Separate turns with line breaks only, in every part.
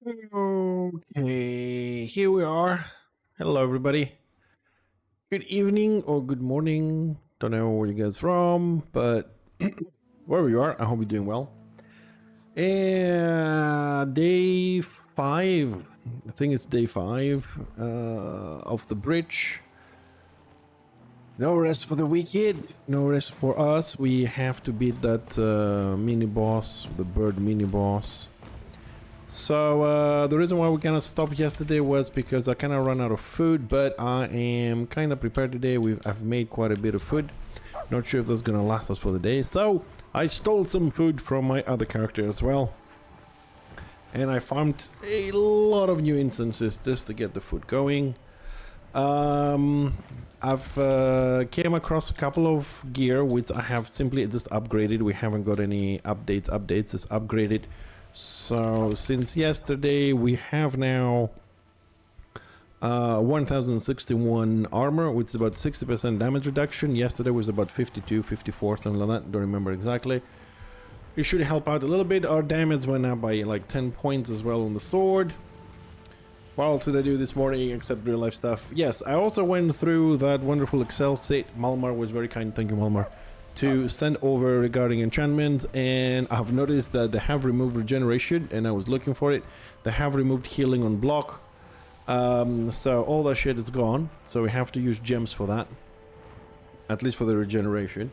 Okay, here we are. Hello, everybody. Good evening or good morning. Don't know where you guys from, but wherever you are, I hope you're doing well. And day 5, I think it's day 5 of the bridge. No rest for the wicked, no rest for us. We have to beat that mini boss, the bird mini boss. So the reason why we kind of stopped yesterday was because I kind of ran out of food, but I am kind of prepared today. I've made quite a bit of food. Not sure if that's gonna last us for the day, so I stole some food from my other character as well, and I farmed a lot of new instances just to get the food going. I've came across a couple of gear which I have simply just upgraded. We haven't got any updates, it's upgraded. So since yesterday we have now 1061 armor, which is about 60% damage reduction. Yesterday was about 52, 54, something like that, don't remember exactly. It should help out a little bit. Our damage went up by like 10 points as well on the sword. What else did I do this morning except real life stuff? Yes, I also went through that wonderful Excel sheet. Malmar was very kind, thank you Malmar, to send over regarding enchantments, and I've noticed that they have removed regeneration, and I was looking for it. They have removed healing on block, so all that shit is gone, so we have to use gems for that, at least for the regeneration.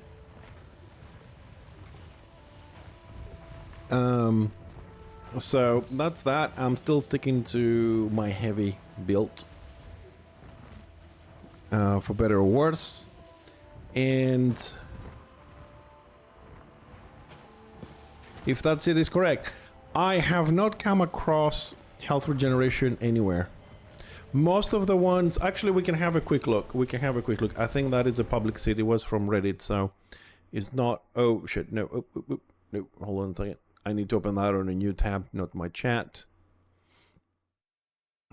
So that's that. I'm still sticking to my heavy build, for better or worse, and if that's it is correct, I have not come across health regeneration anywhere. Most of the ones, actually we can have a quick look. I think that is a public seed. It was from Reddit, so it's not. Oh shit, no, no, hold on a second. I need to open that on a new tab, not my chat.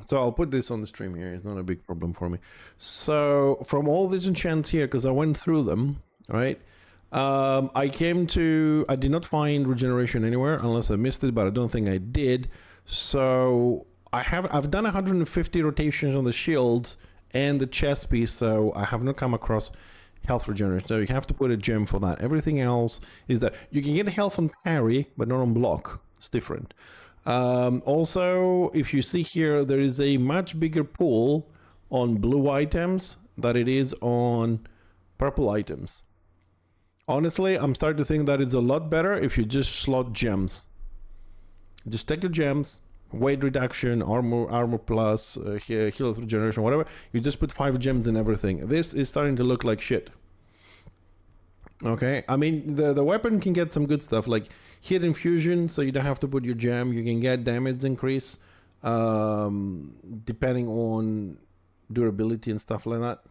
So I'll put this on the stream here. It's not a big problem for me. So from all these enchants here, because I went through them, right? I did not find regeneration anywhere unless I missed it, but I don't think I did. So I've done 150 rotations on the shields and the chest piece, so I have not come across health regeneration. So you have to put a gem for that. Everything else is that you can get health on parry, but not on block. It's different. Also, if you see here, there is a much bigger pool on blue items than it is on purple items. Honestly, I'm starting to think that it's a lot better if you just slot gems. Just take your gems, weight reduction, armor plus, heal regeneration, whatever. You just put 5 gems in everything. This is starting to look like shit. Okay, I mean, the weapon can get some good stuff, like hit infusion, so you don't have to put your gem. You can get damage increase, depending on durability and stuff like that.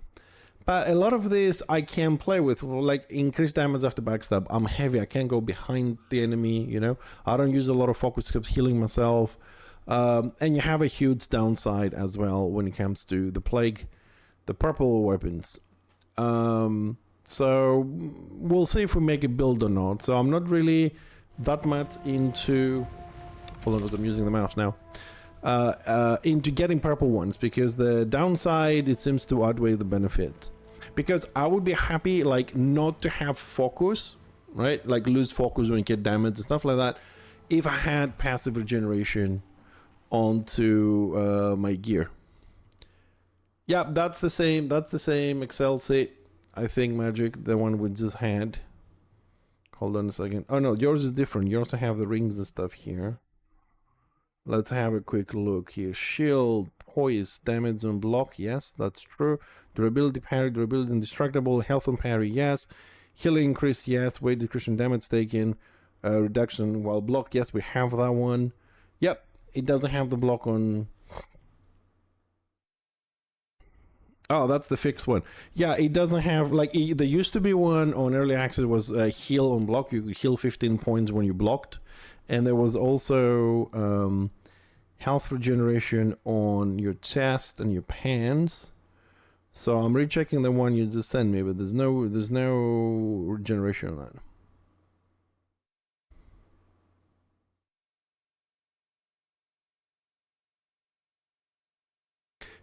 But a lot of this I can play with, like increased damage after backstab. I'm heavy, I can't go behind the enemy, you know. I don't use a lot of focus because healing myself. And you have a huge downside as well when it comes to the plague, the purple weapons. So we'll see if we make a build or not. So I'm not really that much into, hold on, because I'm using the mouse now, into getting purple ones, because the downside, it seems to outweigh the benefit. Because I would be happy like not to have focus, right? Like lose focus when you get damage and stuff like that, if I had passive regeneration onto my gear. Yeah, that's the same Excel sheet, I think, Magic, the one we just had. Hold on a second. Oh no, yours is different. You also have the rings and stuff here. Let's have a quick look here. Shield, poise, damage on block, yes, that's true. Durability, parry, durability, indestructible, health on parry, yes. Healing increase, yes. Weight decrease, damage taken, reduction while blocked, yes, we have that one. Yep, it doesn't have the block on. Oh, that's the fixed one. Yeah, it doesn't have, like, there used to be one on early access, was heal on block. You could heal 15 points when you blocked. And there was also health regeneration on your chest and your pants. So I'm rechecking the one you just sent me, but there's no regeneration on that.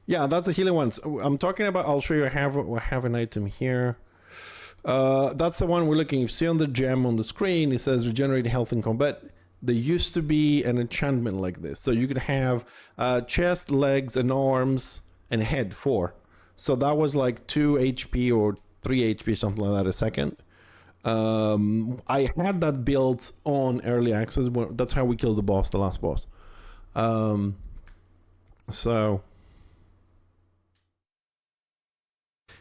Yeah, that's the healing ones. I'm talking about. I'll show you. I have an item here. That's the one we're looking. You see on the gem on the screen, it says regenerate health in combat. There used to be an enchantment like this, so you could have chest, legs, and arms, and head 4. So that was like 2 HP or 3 HP, something like that, a second. I had that built on early access. That's how we killed the boss, the last boss. So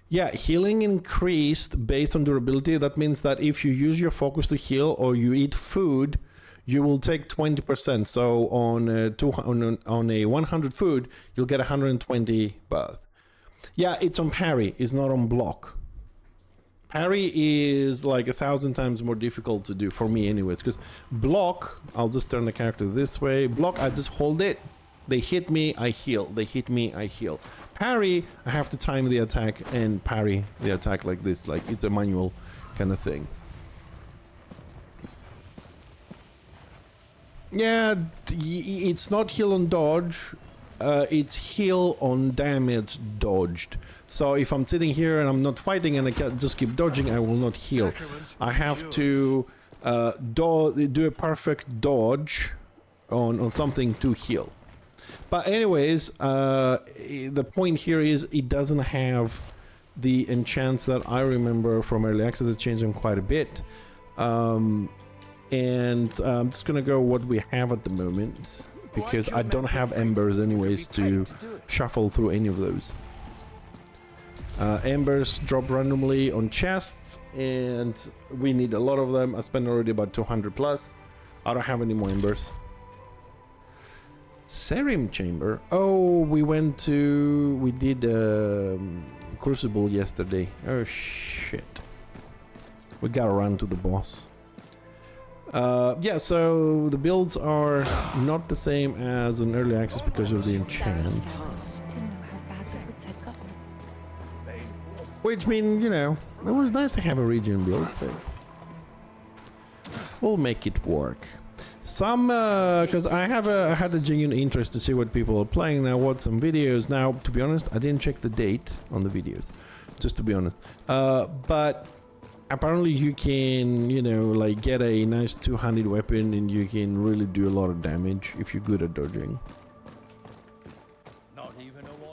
yeah, healing increased based on durability. That means that if you use your focus to heal or you eat food, you will take 20%. So on a 100 food, you'll get 120 birth. Yeah, it's on parry. It's not on block. Parry is like 1,000 times more difficult to do for me anyways, because block, I'll just turn the character this way. Block, I just hold it. They hit me, I heal. They hit me, I heal. Parry, I have to time the attack and parry the attack like this. Like it's a manual kind of thing. Yeah, it's not heal on dodge. It's heal on damage dodged. So if I'm sitting here and I'm not fighting and I can just keep dodging, I will not heal. I have to do a perfect dodge on something to heal. But anyways, the point here is it doesn't have the enchants that I remember from early access. It changed them quite a bit. And I'm just gonna go what we have at the moment, because I don't have embers anyways to shuffle through any of those. Embers drop randomly on chests, and we need a lot of them. I spent already about 200 plus. I don't have any more embers. Serim chamber. Oh, we did Crucible yesterday. Oh shit. We gotta run to the boss. Yeah, so the builds are not the same as on early access because of the enchants. Which mean, you know, it was nice to have a region build, but we'll make it work. Some, because I had a genuine interest to see what people are playing. Now, watch some videos. Now, to be honest, I didn't check the date on the videos, just to be honest. But apparently you can, you know, like get a nice two-handed weapon and you can really do a lot of damage if you're good at dodging.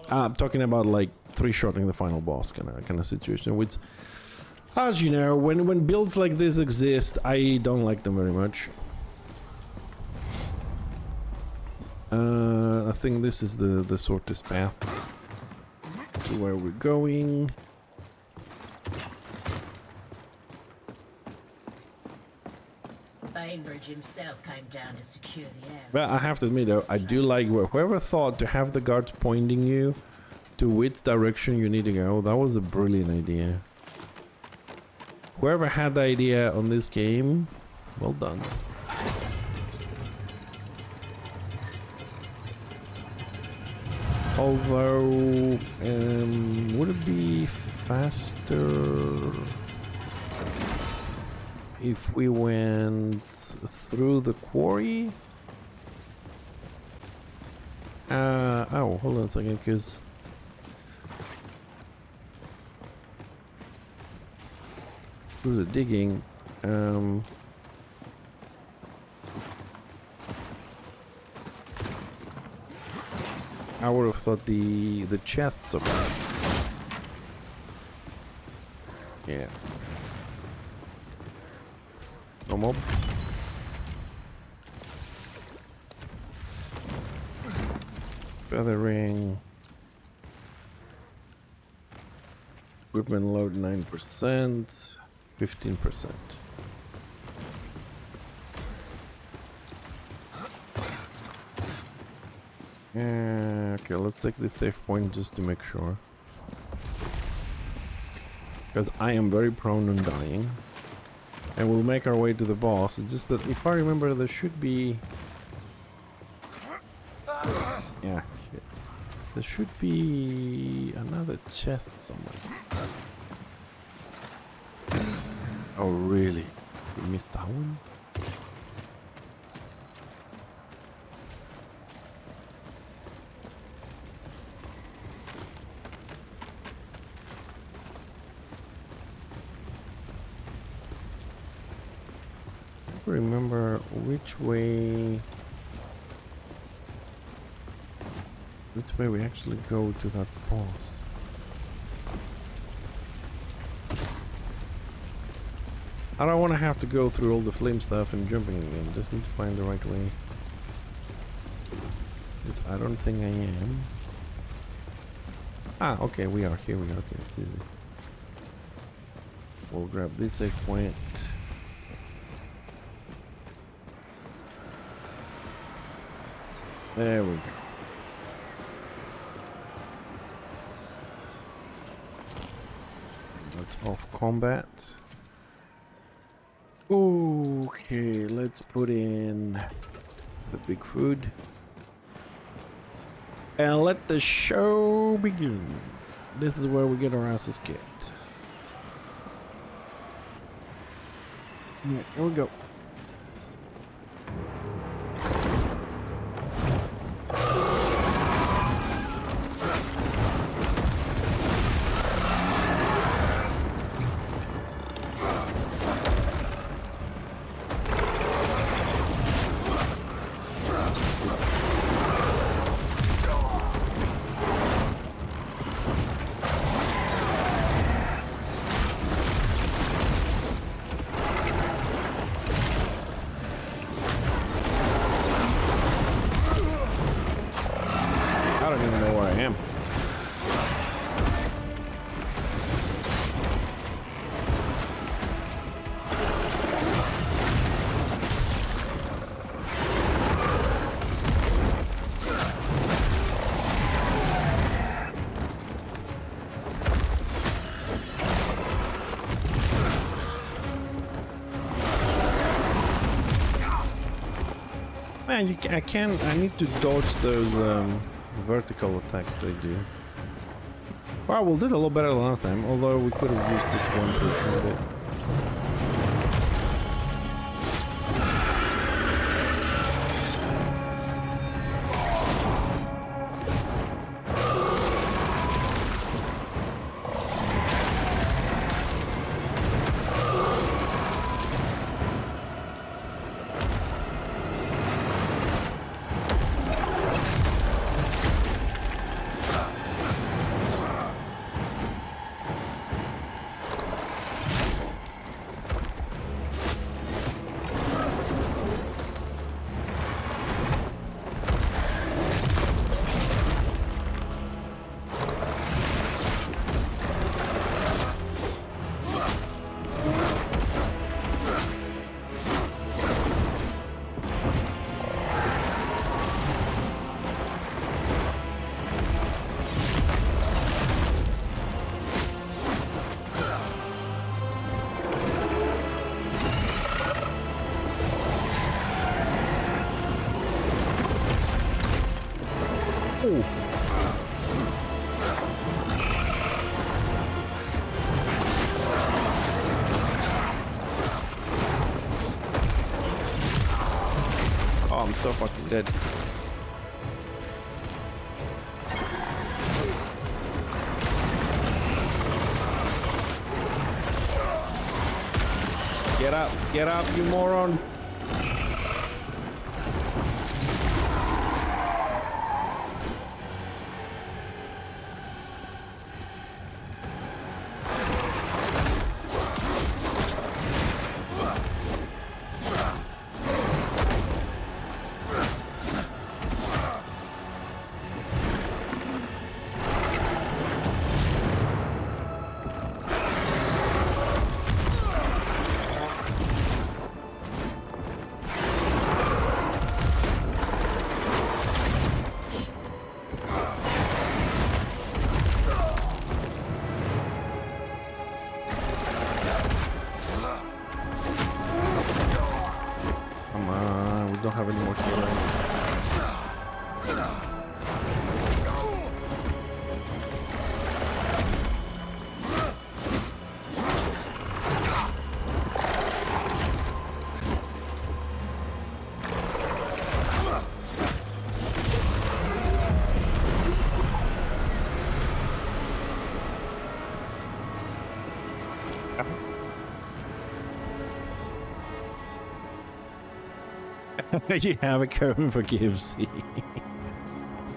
I'm talking about like 3-shotting the final boss kind of situation, which, as you know, when builds like this exist, I don't like them very much. I think this is the shortest path to where we're going.
Bainbridge himself came down to secure the area.
Well, I have to admit though, I do like whoever thought to have the guards pointing you to which direction you need to go. That was a brilliant idea. Whoever had the idea on this game, well done. Although, would it be faster if we went through the quarry? Oh, hold on a second, because through the digging, I would have thought the chests are bad. Yeah. No mob. Feathering. Equipment load 9%, 15%. Okay, let's take the safe point just to make sure. Because I am very prone on dying. And we'll make our way to the boss. It's just that if I remember, there should be... Yeah, shit. There should be another chest somewhere. Oh, really? We missed that one? to remember which way we actually go to that boss. I don't want to have to go through all the flame stuff and jumping again. Just need to find the right way. Because I don't think I am. Ah, okay, we are. Here we are. Okay, it's easy. We'll grab this save point. There we go. That's off combat. Okay, let's put in the big food. And let the show begin. This is where we get our asses kicked. Yeah, here we go. I don't even know where I am. Man, I need to dodge those vertical attacks they do. Wow, we did a lot better than last time, although we could have used this one push a bit. Oh. Oh, I'm so fucking dead. Get up, you moron. Don't have any more healing. You have a cone for KFC.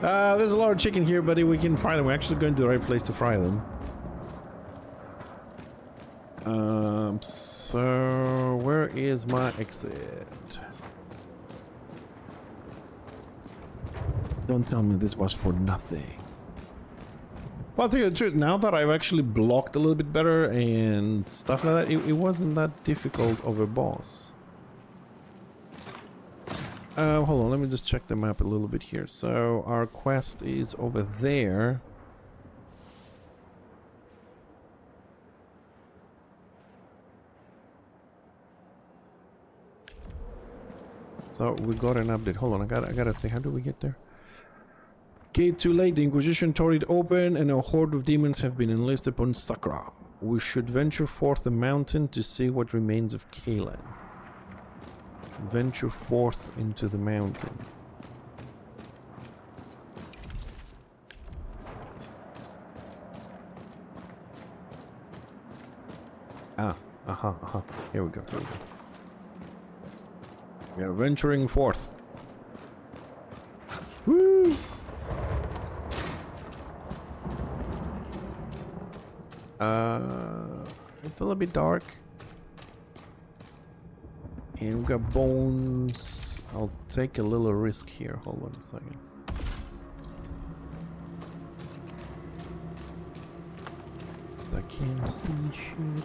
There's a lot of chicken here, buddy. We can fry them. We're actually going to the right place to fry them. So where is my exit? Don't tell me this was for nothing. Well, I'll tell you the truth, now that I've actually blocked a little bit better and stuff like that, it wasn't that difficult of a boss. Hold on, let me just check the map a little bit here. So our quest is over there. So we got an update. Hold on, I gotta say, how do we get there? Gate too late. The Inquisition tore it open, and a horde of demons have been enlisted upon Sakra. We should venture forth the mountain to see what remains of Kalen. Venture forth into the mountain. Here we go. We are venturing forth. Woo! It's a little bit dark. And we've got bones. I'll take a little risk here. Hold on a second. I can't see shit.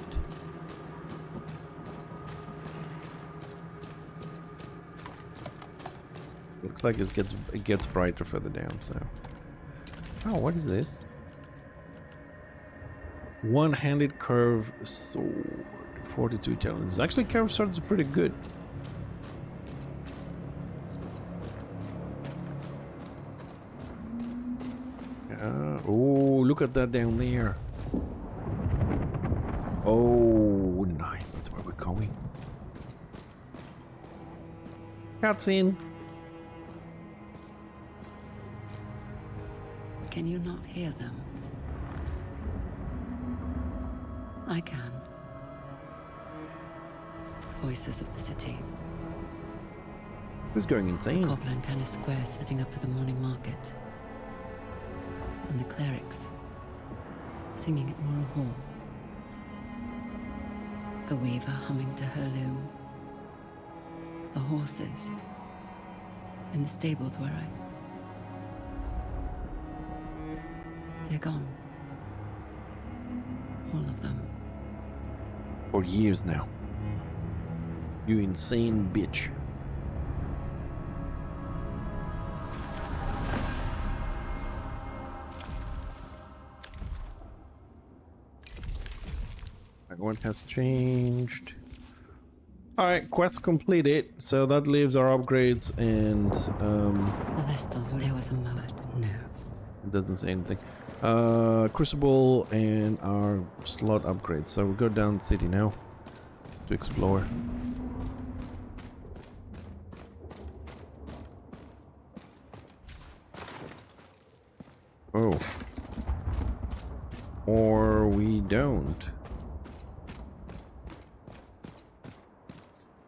Looks like it gets brighter further down, so. Oh, what is this? One-handed curve sword. 42 challenges. Actually, curved swords are pretty good. Oh, look at that down there. Oh, nice. That's where we're going. Cutscene.
Can you not hear them? I can. Voices of the city.
Who's going insane?
The cobbler in Tennis Square setting up for the morning market. And the clerics singing at Moral Hall. The weaver humming to her loom. The horses in the stables where they're gone. All of them.
For years now. You insane bitch. One has changed. Alright, quest completed. So that leaves our upgrades and
The Vestals, there was a mode. No.
it doesn't say anything. Crucible and our slot upgrades. So we'll go down the city now to explore. Oh. Or we don't.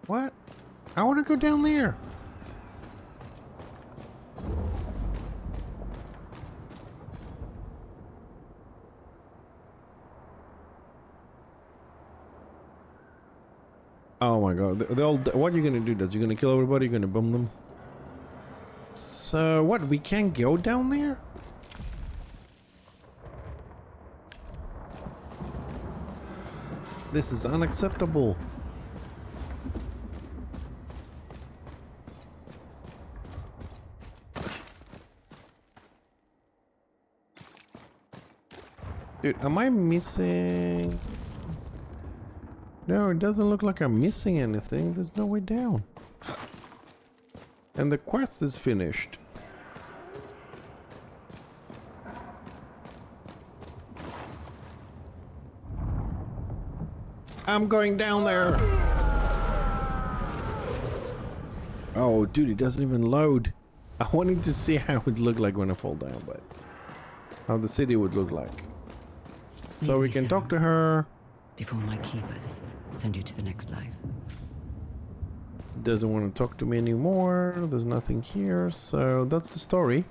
What? I want to go down there. Oh my god. What are you gonna do? You're gonna kill everybody? You're gonna bomb them? So what? We can't go down there? This is unacceptable. Dude, am I missing? No, it doesn't look like I'm missing anything. There's no way down. And the quest is finished. I'm going down there. Oh, dude, it doesn't even load. I wanted to see how it would look like when I fall down, but how the city would look like. So we can talk to her.
Before my keepers send you to the next life.
Doesn't want to talk to me anymore. There's nothing here, so that's the story.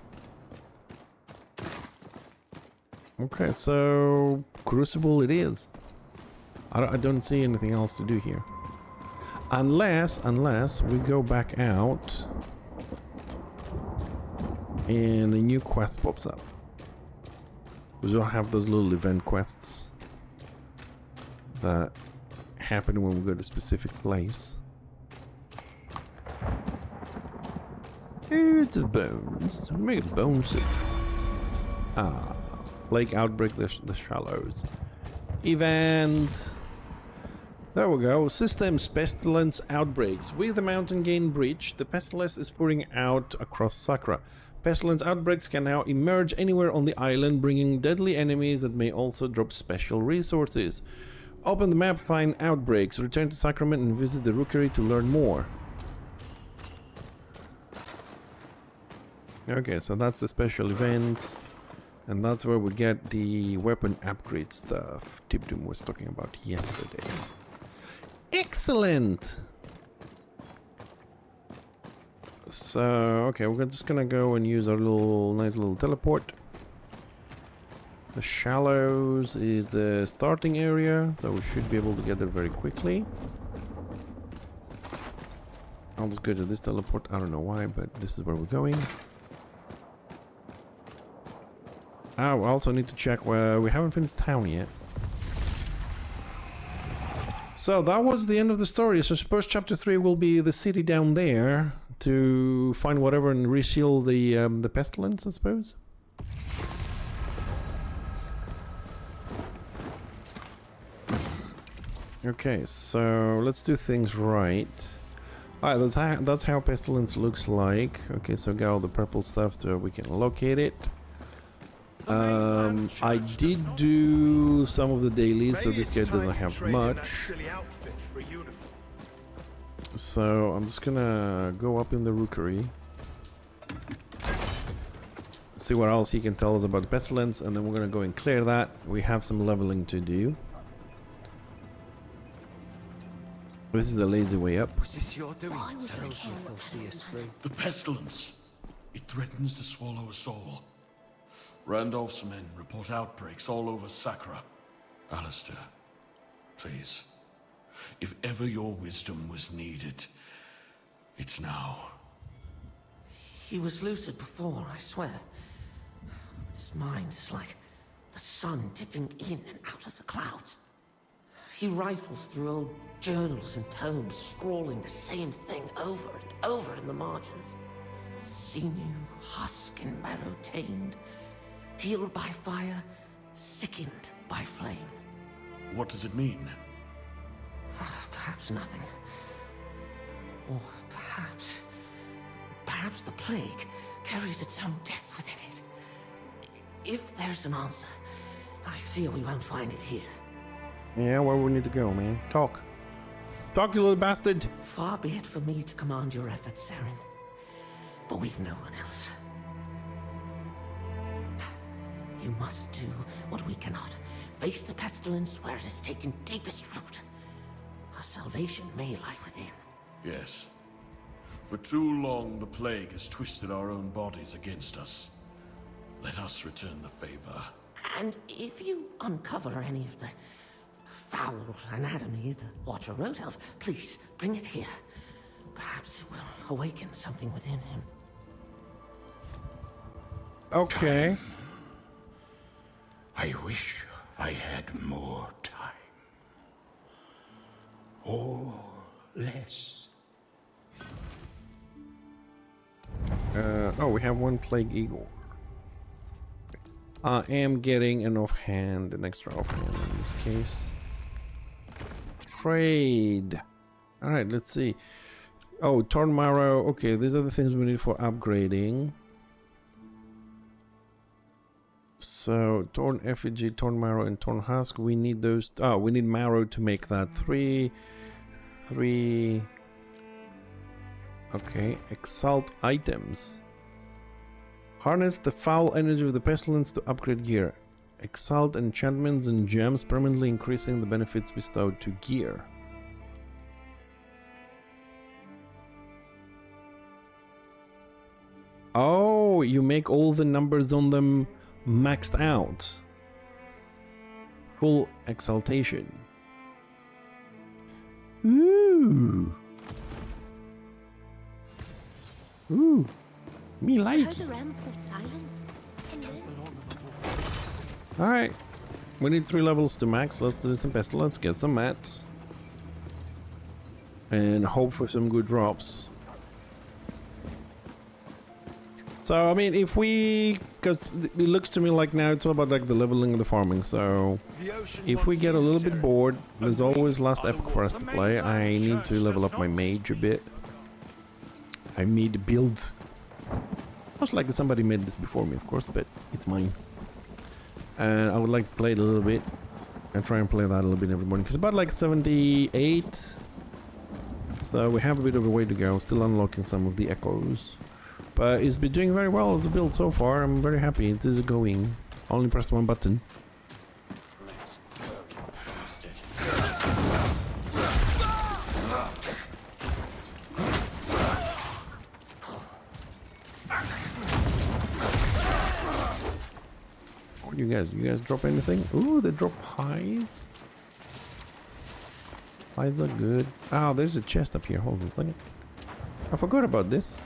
Okay, so Crucible it is. I don't see anything else to do here. Unless we go back out and a new quest pops up. We don't have those little event quests that happen when we go to a specific place. It's a bones. Make it bones. Ah, Lake Outbreak, the Shallows. Event. There we go. Systems Pestilence Outbreaks. With the Mountain Gain Breach, the pestilence is pouring out across Sakra. Pestilence outbreaks can now emerge anywhere on the island, bringing deadly enemies that may also drop special resources. Open the map, find outbreaks, return to Sacrament and visit the Rookery to learn more. Okay, so that's the special events, and that's where we get the weapon upgrade stuff Tibdum was talking about yesterday. Excellent! So, okay, we're just gonna go and use our nice little teleport. The Shallows is the starting area, so we should be able to get there very quickly. I'll just go to this teleport, I don't know why, but this is where we're going. Oh, I also need to check where we haven't finished town yet. So that was the end of the story. So suppose chapter 3 will be the city down there to find whatever and reseal the pestilence, I suppose. Okay, so let's do things right. Alright, that's how pestilence looks like. Okay, so got all the purple stuff so we can locate it. I did do some of the dailies, so this guy doesn't have much. So I'm just gonna go up in the Rookery, see what else he can tell us about the pestilence, and then we're gonna go and clear that. We have some leveling to do. This is the lazy way up.
Was this your doing? They'll see us through.
The pestilence. It threatens to swallow us all. Randolph's men report outbreaks all over Sakra. Alistair, please. If ever your wisdom was needed, it's now.
He was lucid before, I swear. His mind is like the sun dipping in and out of the clouds. He rifles through old journals and tomes, scrawling the same thing over and over in the margins. Sinew, husk, and marrow tamed, healed by fire, sickened by flame.
What does it mean?
Perhaps nothing. Or perhaps the plague carries its own death within it. If there's an answer, I fear we won't find it here.
Yeah, where we need to go, man. Talk. Talk, you little bastard!
Far be it for me to command your efforts, Saren. But we've no one else. You must do what we cannot. Face the pestilence where it has taken deepest root. Our salvation may lie within.
Yes. For too long, the plague has twisted our own bodies against us. Let us return the favor.
And if you uncover any of the foul anatomy the Watcher wrote of, please bring it here. Perhaps it will awaken something within him.
Okay.
I wish I had more time. Or less.
Oh, we have one Plague Eagle. I am getting an offhand, an extra offhand in this case. Trade. Alright, let's see. Oh, Torn Marrow. Okay, these are the things we need for upgrading. So, Torn Effigy, Torn Marrow, and Torn Husk. We need those. Oh, we need Marrow to make that. Three. Okay, Exalt items. Harness the foul energy of the pestilence to upgrade gear. Exalt enchantments and gems, permanently increasing the benefits bestowed to gear. Oh, you make all the numbers on them maxed out. Full exaltation. Ooh. Ooh. Me like.
Heard the ram fall silent, and then
Alright. We need 3 levels to max. Let's do some pestle. Let's get some mats. And hope for some good drops. So, I mean, if we... Because it looks to me like now it's all about like the leveling and the farming. So, if we get a little bit bored, there's always last epic for us to play. I need to level up my mage a bit. I need to build. Most likely somebody made this before me, of course, but it's mine. And I would like to play it a little bit. And try and play that a little bit every morning. Because about like 78. So we have a bit of a way to go. Still unlocking some of the echoes. But it's been doing very well as a build so far. I'm very happy. It is going. Only pressed one button. What do you guys? You guys drop anything? Ooh, they drop highs. Highs are good. Ah, there's a chest up here. Hold on a second. I forgot about this.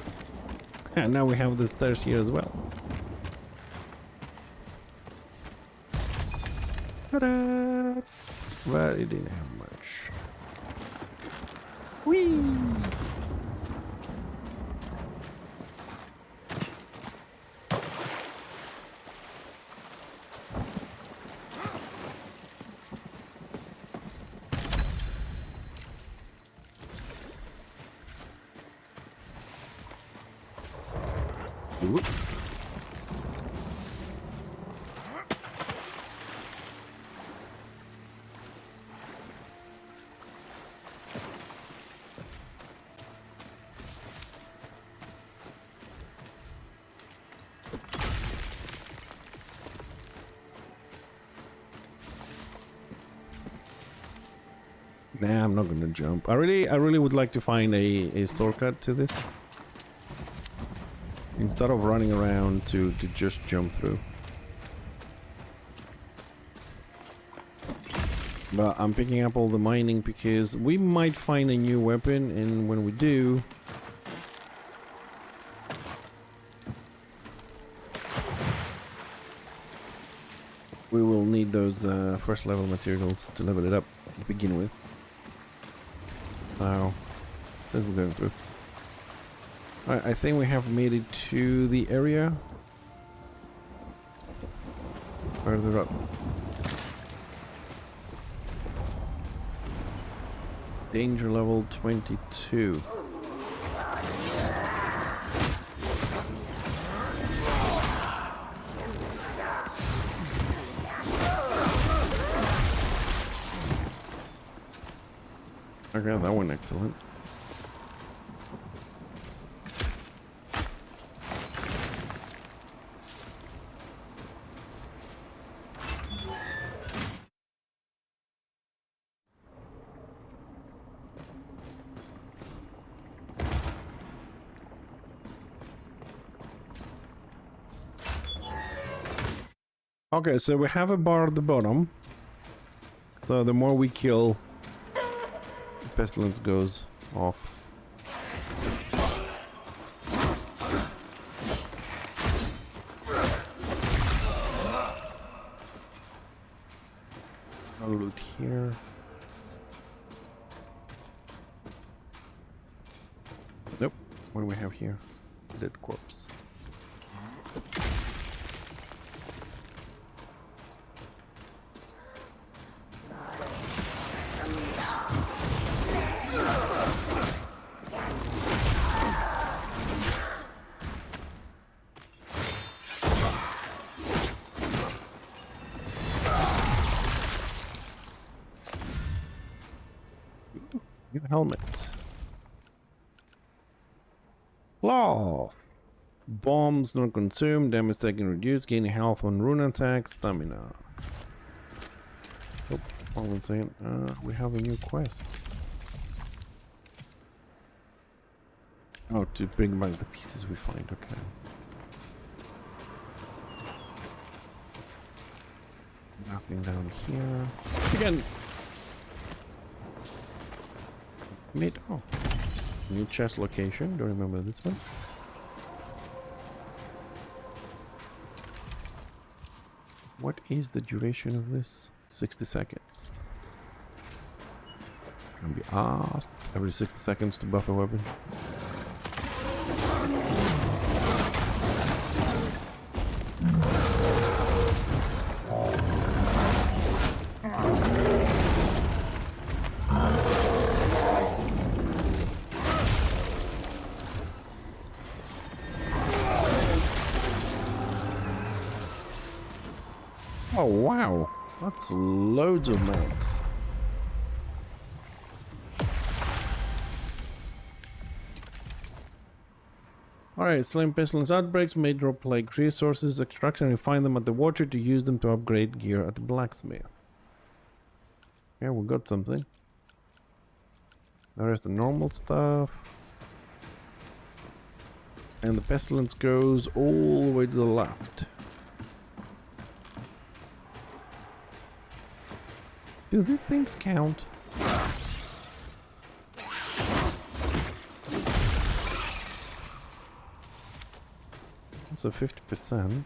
And now we have the stairs here as well. Ta-da! But it didn't have much. Whee! Ooh. Nah, I'm not gonna jump. I really would like to find a shortcut to this. Instead of running around to just jump through. But I'm picking up all the mining because we might find a new weapon, and when we do... we will need those first level materials to level it up to begin with. So, as we're going through. Alright, I think we have made it to the area. Further up. Danger level 22. Okay, that one excellent. Okay, so we have a bar at the bottom. So the more we kill, the pestilence goes off. I'll loot here. Nope. What do we have here? Dead corpse. New helmet. Law. Bombs not consumed, damage taken reduced, gain health on rune attack, stamina. Oh, hold on a second. We have a new quest. Oh, to bring back the pieces we find, okay. Nothing down here. Again. Oh. New chest location. Do you remember this one? What is the duration of this? 60 seconds. Can be asked every 60 seconds to buff a weapon. Oh wow, that's loads of mounts. Alright, Slim Pestilence outbreaks may drop like resources, extract and refine them at the water to use them to upgrade gear at the blacksmith. Yeah, we got something. There's the normal stuff. And the Pestilence goes all the way to the left. Do these things count? So 50%.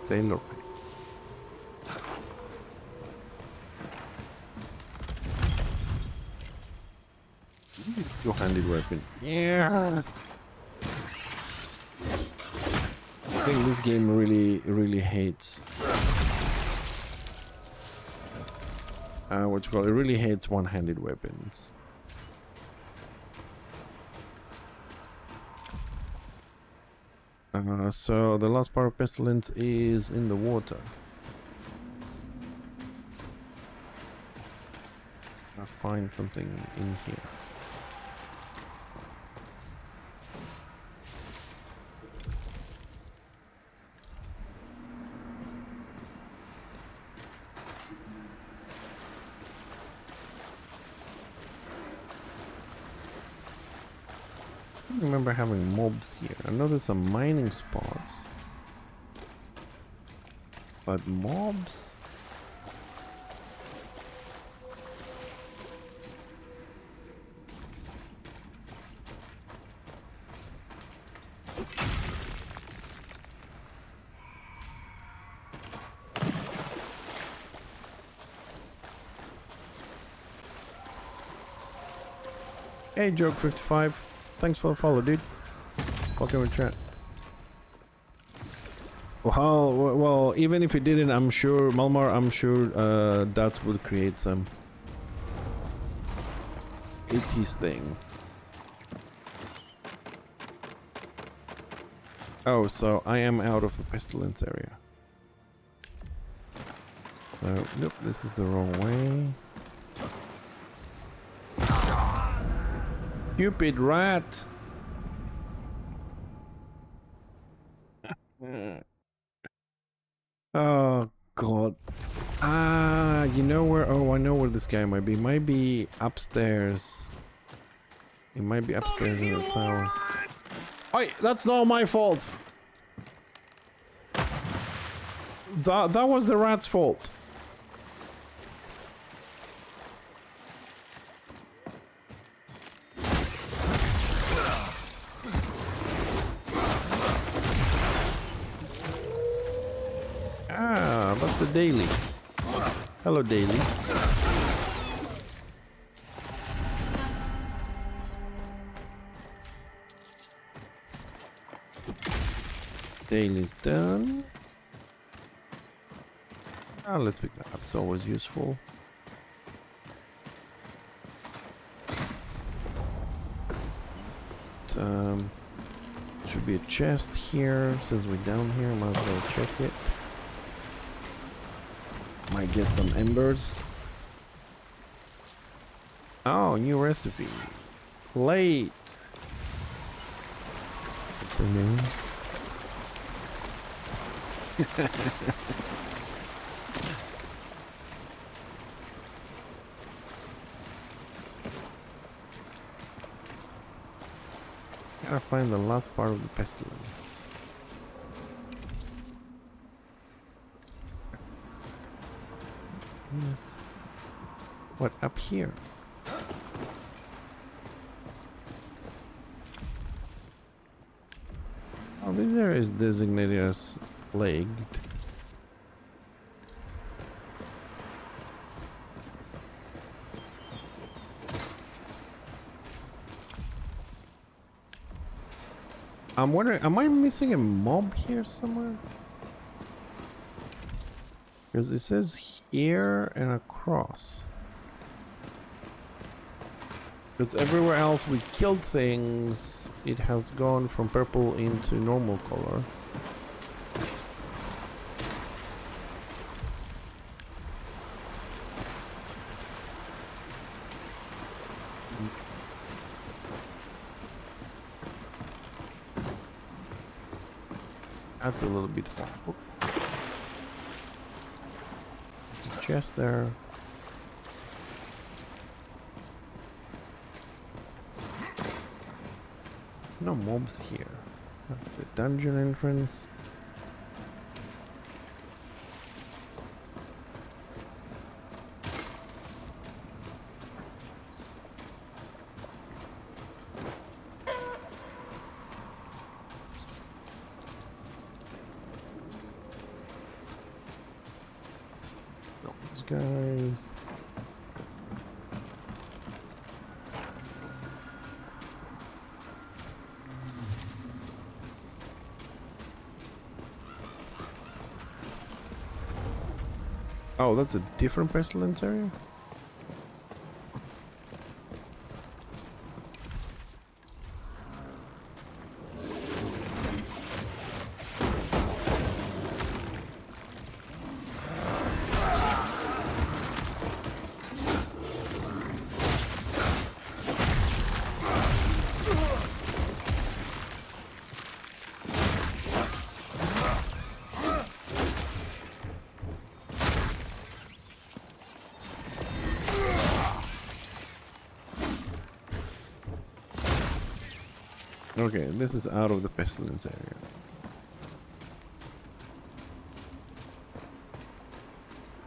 Taylor. Two-handed weapon. Yeah. I think this game really hates. What you call it? Really hates one-handed weapons. So the last part of Pestilence is in the water. I'll find something in here. I don't remember having mobs here. I know there's some mining spots. But mobs? Hey, Joke55. Thanks for the follow, dude. Welcome to chat. Well, even if it didn't, I'm sure, Malmar, I'm sure Dats would create some. It's his thing. Oh, so I am out of the Pestilence area. So, nope, this is the wrong way. Stupid rat! Oh god. Ah, you know where? Oh, I know where this guy might be. Might be upstairs. He might be upstairs in the tower. Oi, that's not my fault. That was the rat's fault. Ah, that's a daily. Hello, daily. Daily's done. Ah, let's pick that up. It's always useful. Should be a chest here. Since we're down here, might as well check it. Might get some embers. Oh, new recipe. Plate. What's the name? Gotta find the last part of the pestilence. Yes. What, up here? Oh, this area is designated as plagued. I'm wondering, am I missing a mob here somewhere? Because it says here and across. Because everywhere else we killed things, it has gone from purple into normal color. That's a little bit awkward. There's a chest there. No mobs here. The dungeon entrance. No, these guys. Oh, that's a different pestilence area? Okay, this is out of the pestilence area.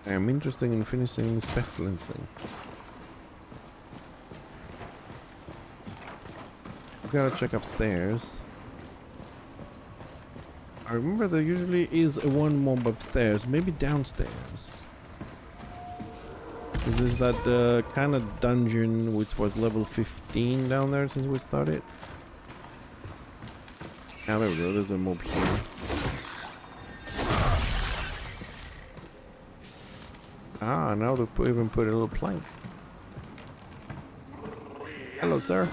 I am interested in finishing this pestilence thing. We gotta check upstairs. I remember there usually is a one mob upstairs, maybe downstairs. Is this that kind of dungeon which was level 15 down there since we started? Ah, there we go, there's a mob here. Ah, now they even put a little plank. Hello, sir.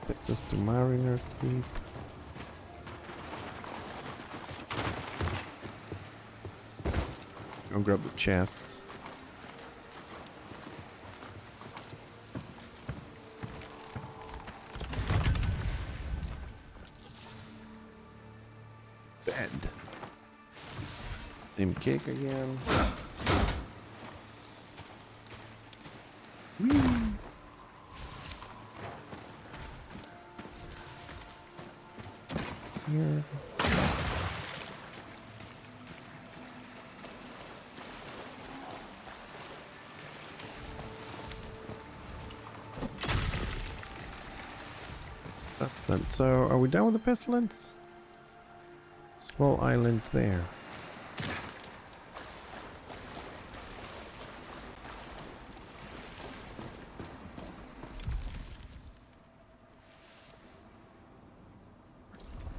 Takes us to Mariner Keep. I'll grab the chests. Bed. Same cake again. Whee! Here. That's done. So, are we done with the pestilence? Small island there.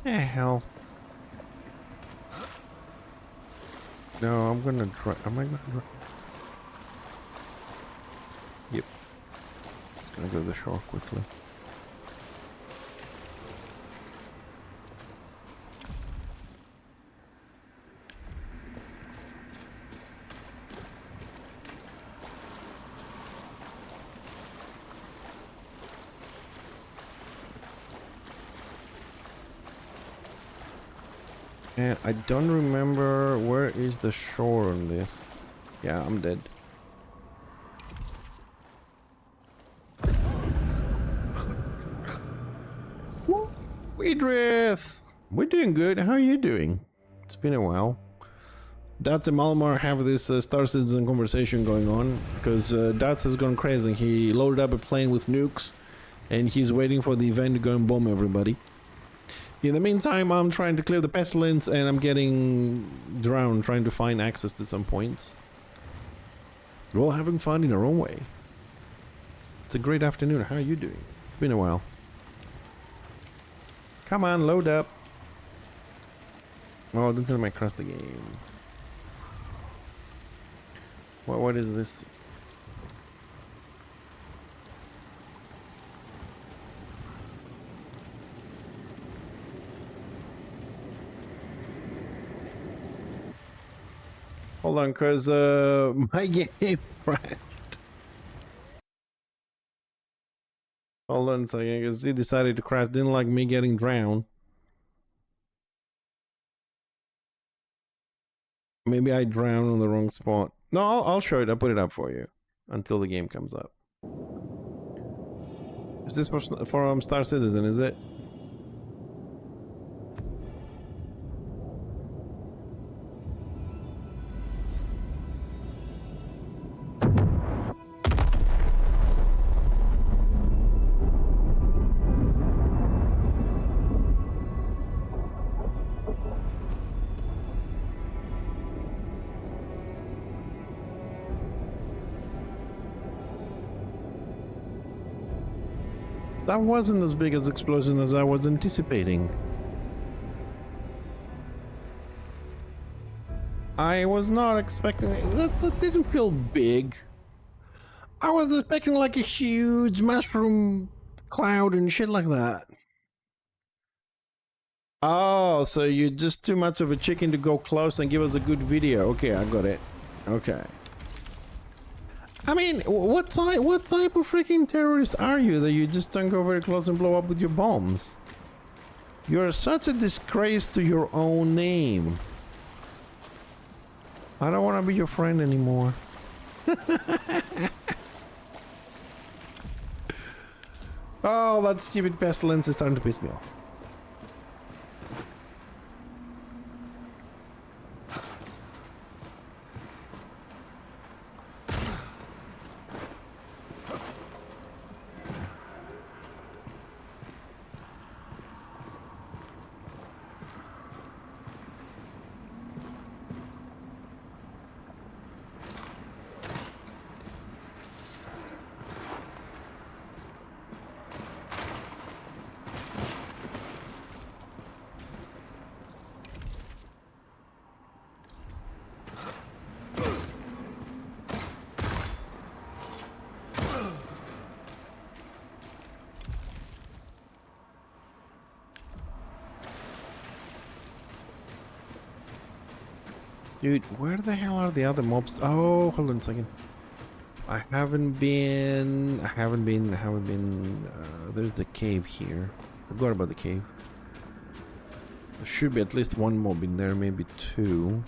Hell. No, I'm gonna try. Am I gonna try? Yep. Just gonna go to the shore quickly. And I don't remember where is the shore on this. Yeah, I'm dead. Idrith! We're doing good. How are you doing? It's been a while. Dats and Malmar have this Star Citizen conversation going on because Dats has gone crazy. He loaded up a plane with nukes and he's waiting for the event to go and bomb everybody. In the meantime, I'm trying to clear the pestilence and I'm getting drowned trying to find access to some points. We're all having fun in our own way. It's a great afternoon. How are you doing? It's been a while. Come on, load up. Oh, don't tell me I crashed the game. What is this? Hold on, cause my game crashed. Hold on a second, because he decided to crash. Didn't like me getting drowned. Maybe I drowned on the wrong spot. No, I'll show it. I'll put it up for you until the game comes up. Is this for Star Citizen, is it? That wasn't as big as explosion as I was anticipating. I was not expecting it. That didn't feel big. I was expecting like a huge mushroom cloud and shit like that. Oh, so you're just too much of a chicken to go close and give us a good video. Okay, I got it. Okay. I mean, what type of freaking terrorist are you that you just don't go very close and blow up with your bombs? You're such a disgrace to your own name. I don't want to be your friend anymore. Oh, that stupid pestilence is starting to piss me off. Dude, where the hell are the other mobs? Oh, hold on a second. I haven't been... there's a cave here. Forgot about the cave. There should be at least one mob in there, maybe two.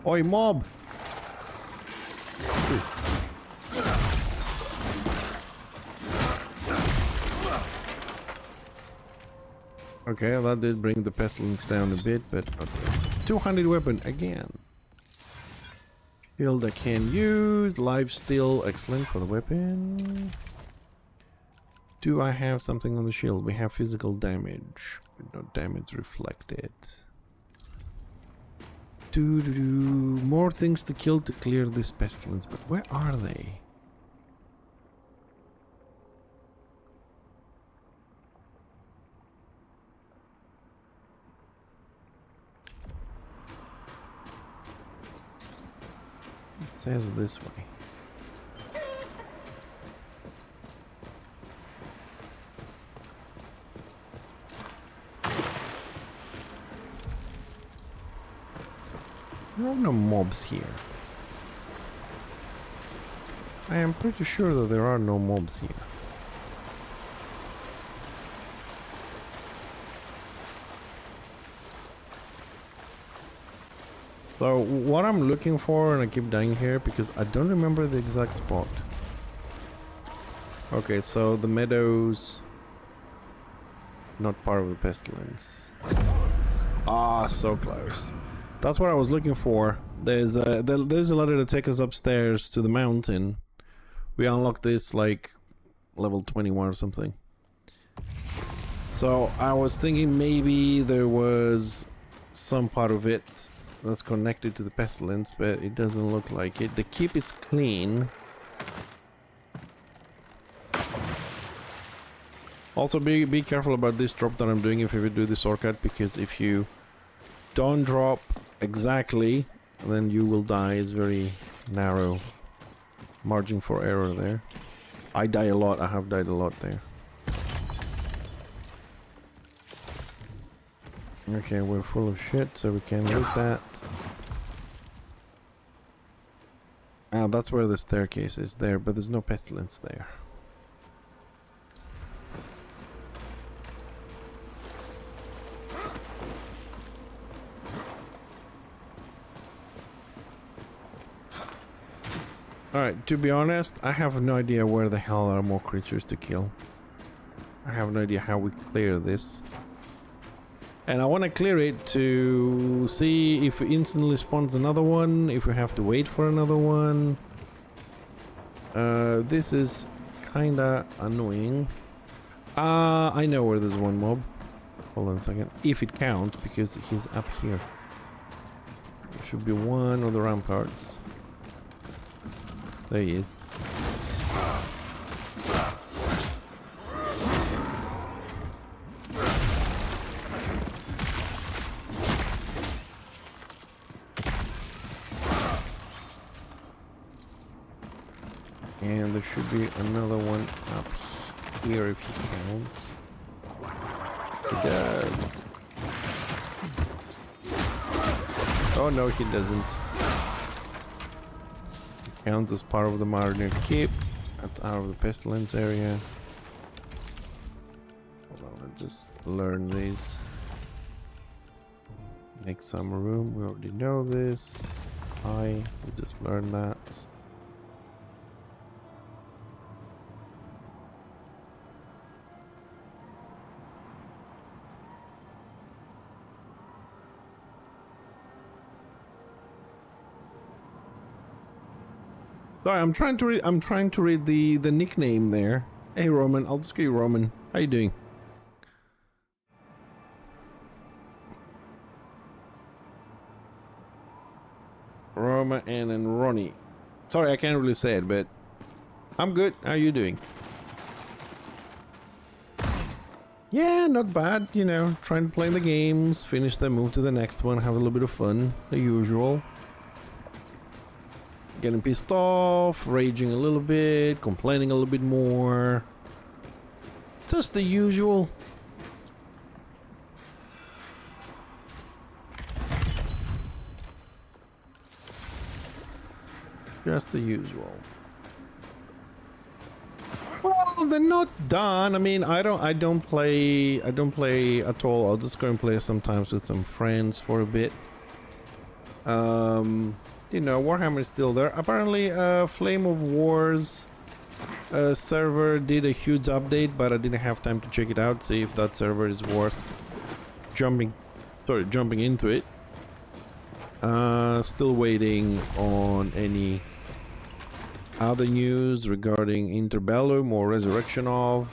Oi, mob! Okay, that did bring the pestilence down a bit, but okay. Two-handed weapon again. Shield I can use. Life steal, excellent for the weapon. Do I have something on the shield? We have physical damage, but no damage reflected. More things to kill to clear this pestilence, but where are they? It says this way. There are no mobs here. I am pretty sure that there are no mobs here. So what I'm looking for, and I keep dying here because I don't remember the exact spot. Okay, so the meadows, not part of the pestilence. Ah, so close. That's what I was looking for. There's a ladder that takes us upstairs to the mountain. We unlocked this like level 21 or something. So I was thinking maybe there was some part of it that's connected to the pestilence, but it doesn't look like it. The keep is clean. Also be careful about this drop that I'm doing if you do the shortcut, because if you don't drop exactly, then you will die. It's very narrow margin for error there. I die a lot. I have died a lot there. Okay, we're full of shit, so we can loot that. Ah, that's where the staircase is there, but there's no pestilence there. Alright, to be honest, I have no idea where the hell are more creatures to kill. I have no idea how we clear this. And I want to clear it to see if it instantly spawns another one, if we have to wait for another one. This is kinda annoying. I know where there's one mob. Hold on a second. If it counts, because he's up here. There should be one of the ramparts. There he is. And there should be another one up here if he counts. He does. Oh no, he doesn't. He counts as part of the Mariner Keep. That's out of the Pestilence area. Hold on, let's just learn these. Make some room. We already know this. We just learned that. Sorry, I'm trying to read the nickname there. Hey Roman, I'll just call you Roman. How you doing? Roma and then Ronnie. Sorry, I can't really say it, but I'm good. How you doing? Yeah, not bad. You know, trying to play the games, finish them, move to the next one, have a little bit of fun, the usual. Getting pissed off, raging a little bit, complaining a little bit more. Just the usual. Just the usual. Well, they're not done. I mean, I don't play at all. I'll just go and play sometimes with some friends for a bit. You know, Warhammer is still there. Apparently, Flame of Wars server did a huge update, but I didn't have time to check it out, see if that server is worth jumping into it. Still waiting on any other news regarding Interbellum or Resurrection of.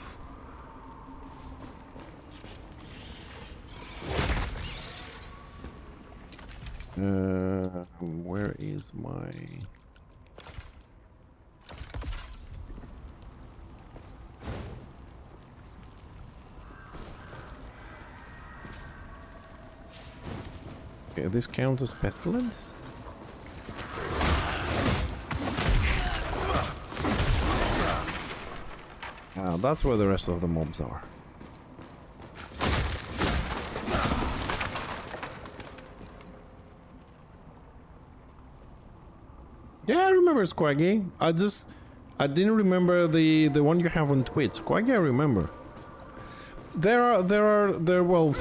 Where is my... Okay, this counts as pestilence? Ah, that's where the rest of the mobs are. Yeah, I remember Squaggy. I didn't remember the one you have on Twitch. Squaggy, I remember. Well,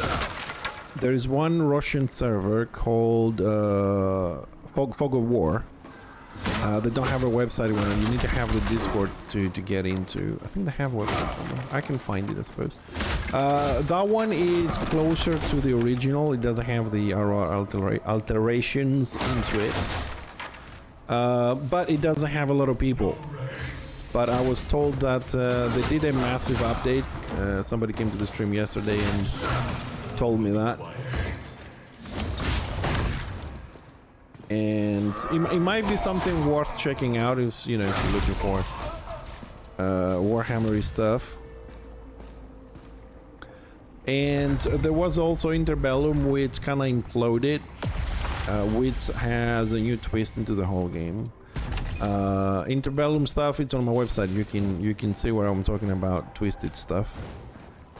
there is one Russian server called Fog of War. They don't have a website. You need to have the Discord to get into. I think they have a website somewhere. I can find it, I suppose. That one is closer to the original. It doesn't have the alterations into it. But it doesn't have a lot of people. But I was told that they did a massive update. Somebody came to the stream yesterday and told me that. And it might be something worth checking out if if you're looking for Warhammer stuff. And there was also Interbellum, which kind of imploded, which has a new twist into the whole game. Interbellum stuff, it's on my website. You can see where I'm talking about twisted stuff.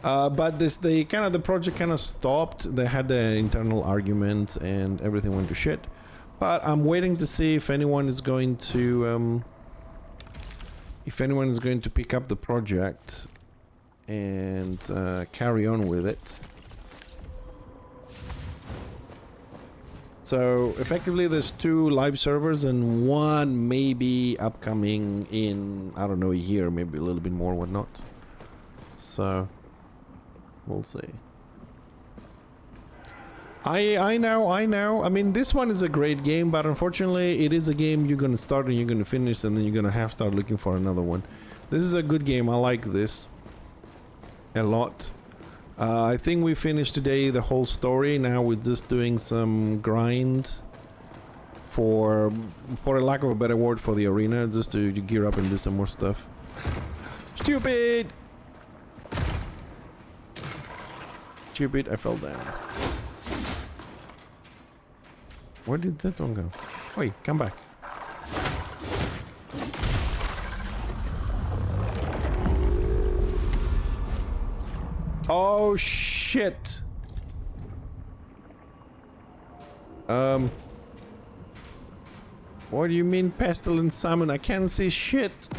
But the project kind of stopped. They had the internal arguments and everything went to shit. But I'm waiting to see if anyone is going to pick up the project and carry on with it. So effectively there's 2 live servers and one maybe upcoming in, I don't know, a year, maybe a little bit more, whatnot. So we'll see. I know. I mean, this one is a great game, but unfortunately it is a game you're gonna start and you're gonna finish and then you're gonna have to start looking for another one. This is a good game. I like this a lot. I think we finished today the whole story. Now we're just doing some grind for a lack of a better word, for the arena, just to gear up and do some more stuff. Stupid! Stupid, I fell down. Where did that one go? Wait, come back. Oh shit. What do you mean pestilence summon? I can't see shit.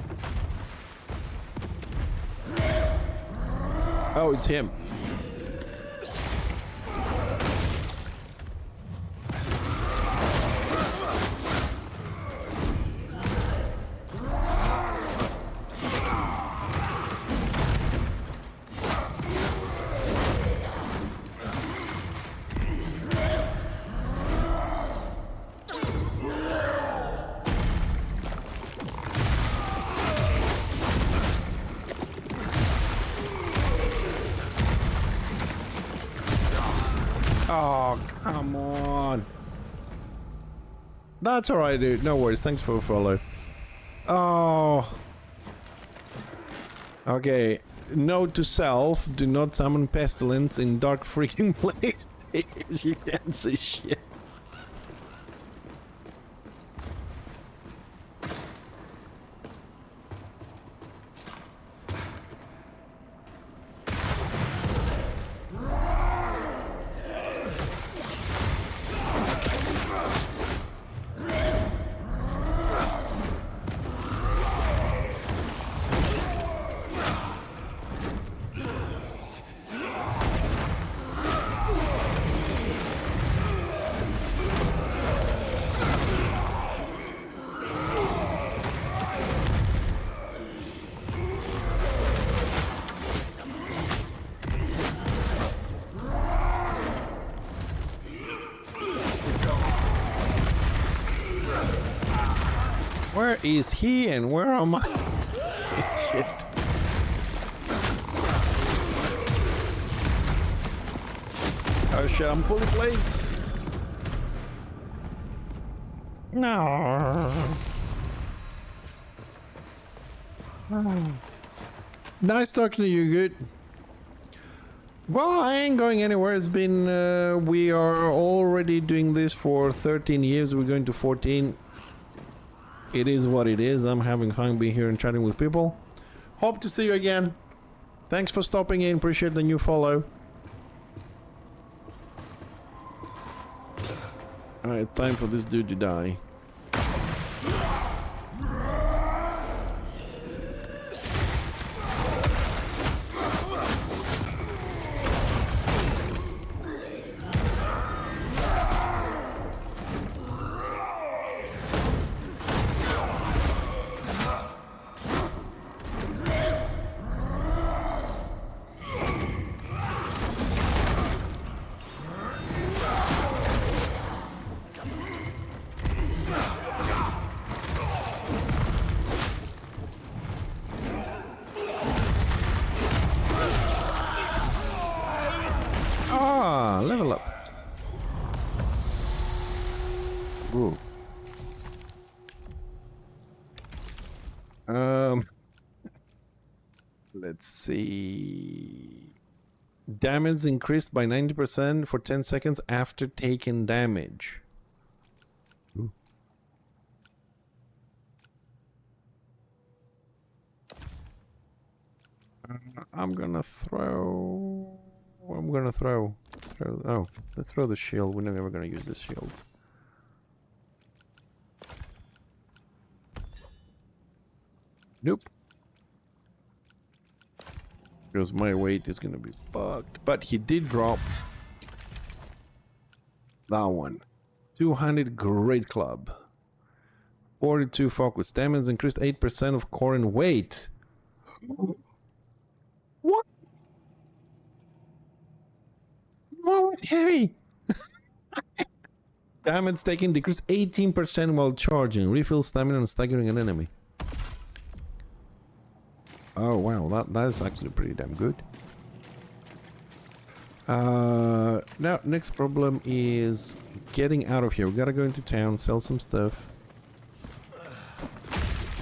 Oh, it's him. Oh, come on. That's alright, dude. No worries. Thanks for the follow. Oh. Okay. Note to self. Do not summon pestilence in dark freaking place. You can't see shit. Where is he and where am I? Shit. Oh shit, I'm fully playing. No. Nice talking to you, good. Well, I ain't going anywhere. It's been, we are already doing this for 13 years. We're going to 14. It is what it is. I'm having fun being here and chatting with people. Hope to see you again. Thanks for stopping in. Appreciate the new follow. Alright, it's time for this dude to die. Ooh. Um, let's see. Damage increased by 90% for 10 seconds after taking damage. Ooh. I'm gonna throw. Oh, let's throw the shield. We're never gonna use this shield. Nope. Because my weight is gonna be fucked. But he did drop that one. 200 Great Club. 42 Focus. Damage increased 8% of core and weight. What? What was heavy? Damage taken decreased 18% while charging. Refill stamina and staggering an enemy. Oh wow, that is actually pretty damn good. Now next problem is getting out of here. We gotta go into town, sell some stuff,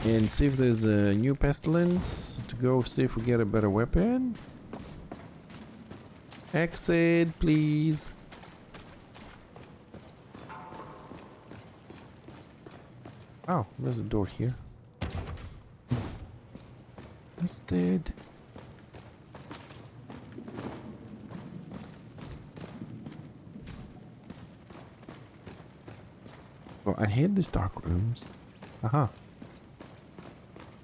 and see if there's a new pestilence to go see if we get a better weapon. Exit, please. Oh, there's a door here. It's dead. Oh, I hate these dark rooms. Aha.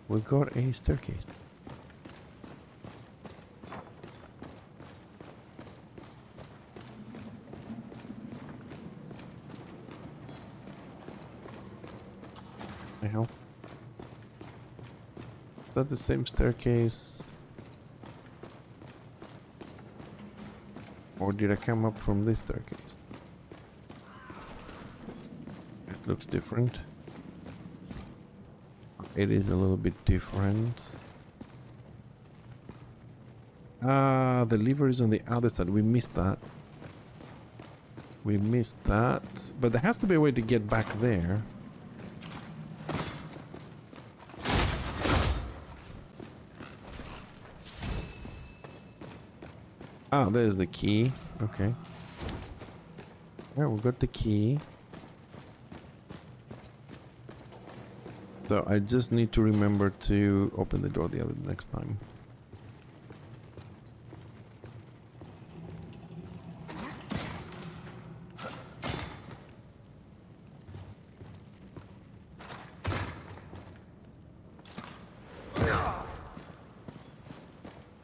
We got a staircase. The hell? Is that the same staircase? Or did I come up from this staircase? It looks different. It is a little bit different. Ah, the lever is on the other side. We missed that. We missed that. But there has to be a way to get back there. Ah, there's the key. Okay. Yeah, we got the key. So I just need to remember to open the door the other next time.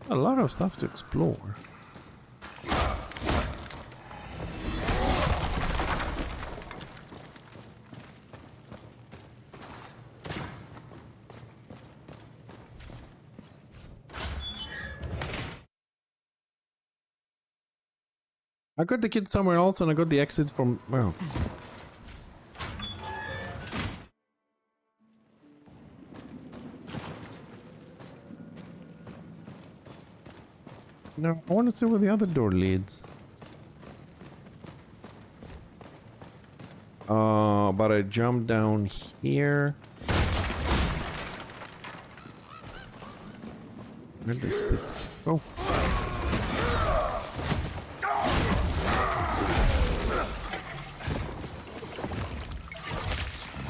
A lot of stuff to explore. I got the kid somewhere else and I got the exit from... Well. No, I want to see where the other door leads. But I jumped down here. Where does this go?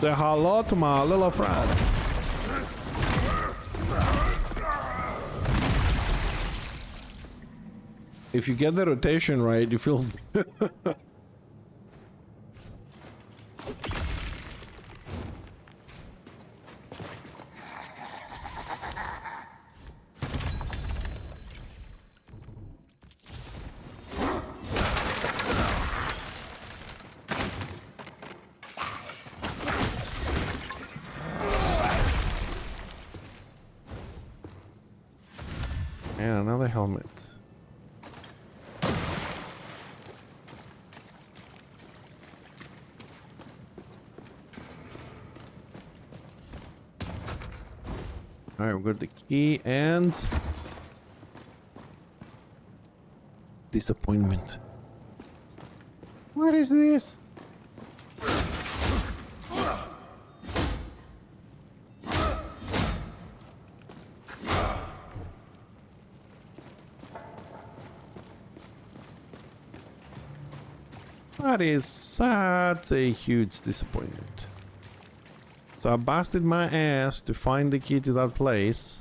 Say hello to my little friend. If you get the rotation right, you feel... And another helmet. Alright, we got the key and... disappointment. What is this? That is such a huge disappointment. So I busted my ass to find the key to that place,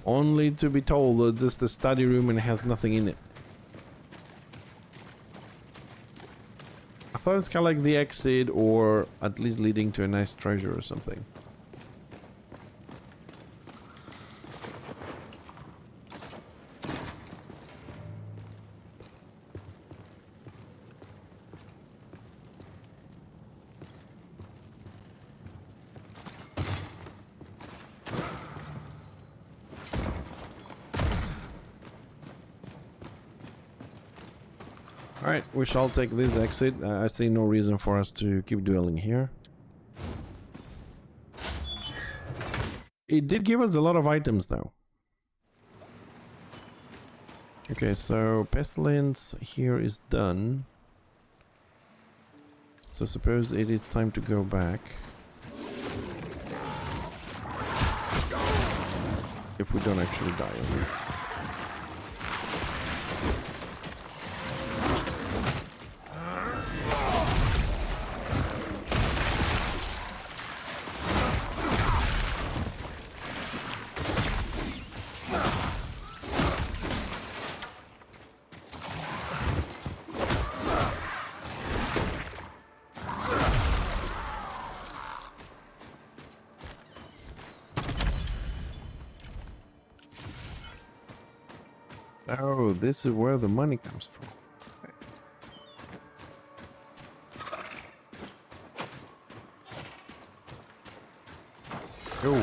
only to be told that it's just a study room and it has nothing in it. I thought it's kind of like the exit, or at least leading to a nice treasure or something. Alright, we shall take this exit. I see no reason for us to keep dwelling here. It did give us a lot of items though. Okay, so Pestilence here is done. So suppose it is time to go back. If we don't actually die on this. Oh, this is where the money comes from. Oh.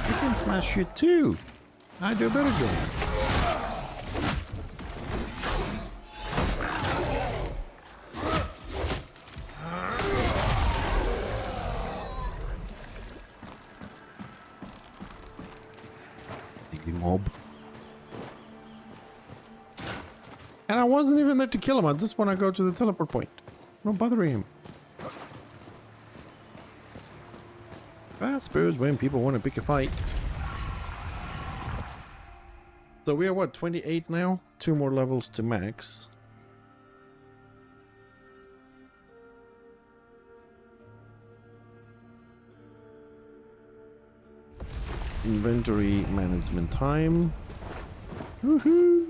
I can smash you too. I do a better job. Mob. And I wasn't even there to kill him. I just want to go to the teleport point. No bothering him. I suppose when people want to pick a fight. So we are what, 28 now? 2 more levels to max. Inventory management time. Woohoo!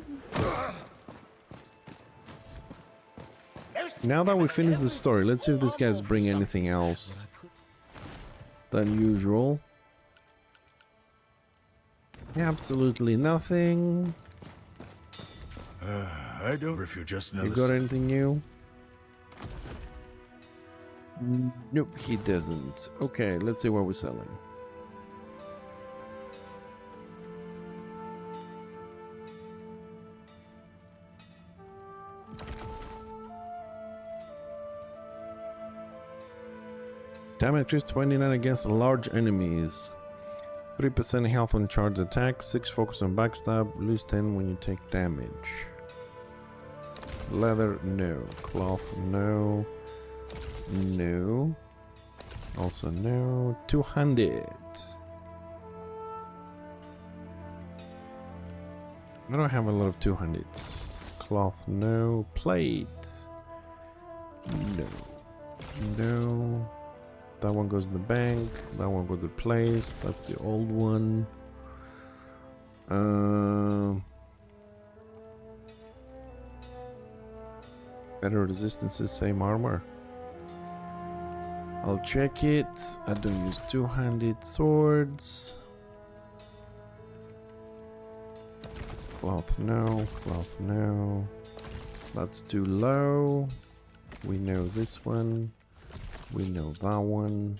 Now that we finished the story, let's see if these guys bring anything else than usual. Absolutely nothing.
I don't know if you just know.
You got anything new? Nope, he doesn't. Okay, let's see what we're selling. Damage increase 29 against large enemies. 3% health on charged attacks. 6 focus on backstab. Lose 10 when you take damage. Leather, no. Cloth, no. No. Also no. 200. I don't have a lot of 200s. Cloth, no. Plate. No. No. That one goes in the bank. That one goes replaced. That's the old one. Better resistances, same armor. I'll check it. I don't use two-handed swords. Cloth, no. Cloth, no. That's too low. We know this one. We know that one.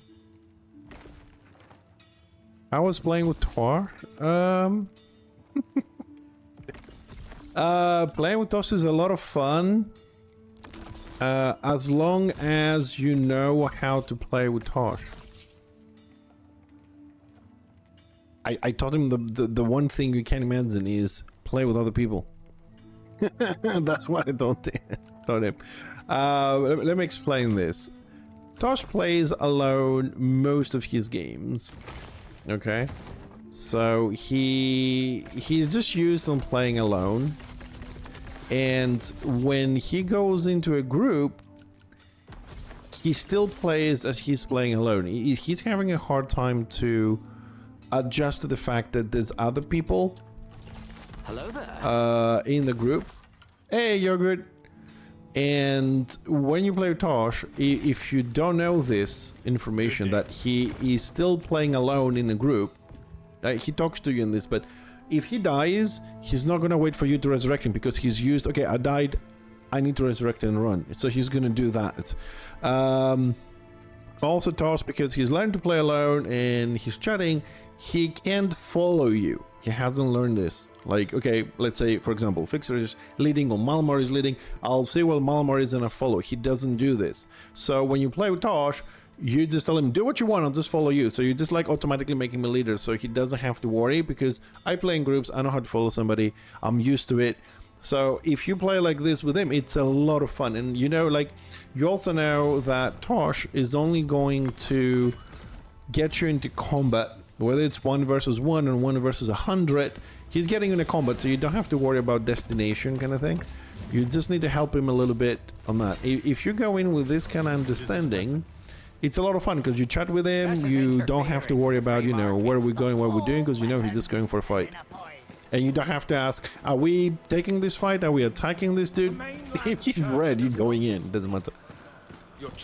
I was playing with Tor. Playing with Tosh is a lot of fun. As long as you know how to play with Tosh. I taught him the one thing you can't imagine is play with other people. That's what I taught him. Let me explain this. Tosh plays alone most of his games. Okay? So he's just used on playing alone. And when he goes into a group, he still plays as he's playing alone. He's having a hard time to adjust to the fact that there's other people in the group. Hey, Yogurt. And when you play with Tosh, if you don't know this information that he is still playing alone in a group, he talks to you in this, but if he dies, he's not gonna wait for you to resurrect him because he's used, okay, I died, I need to resurrect and run. So he's gonna do that. Also Tosh, because he's learned to play alone and he's chatting, he can't follow you. He hasn't learned this. Like, okay, let's say, for example, Fixer is leading or Malmar is leading. I'll say, well, Malmar is gonna follow. He doesn't do this. So when you play with Tosh, you just tell him, do what you want, I'll just follow you. So you just like automatically make him a leader. So he doesn't have to worry because I play in groups. I know how to follow somebody. I'm used to it. So if you play like this with him, it's a lot of fun. And you know, like, you also know that Tosh is only going to get you into combat, whether it's 1 versus 1 and 1 versus 100. He's getting into combat, so you don't have to worry about destination kind of thing. You just need to help him a little bit on that. If you go in with this kind of understanding, it's a lot of fun because you chat with him. You don't have to worry about, you know, where we're going, what we're doing, because you know he's just going for a fight. And you don't have to ask, are we taking this fight? Are we attacking this dude? If he's red, you're going in. Doesn't matter.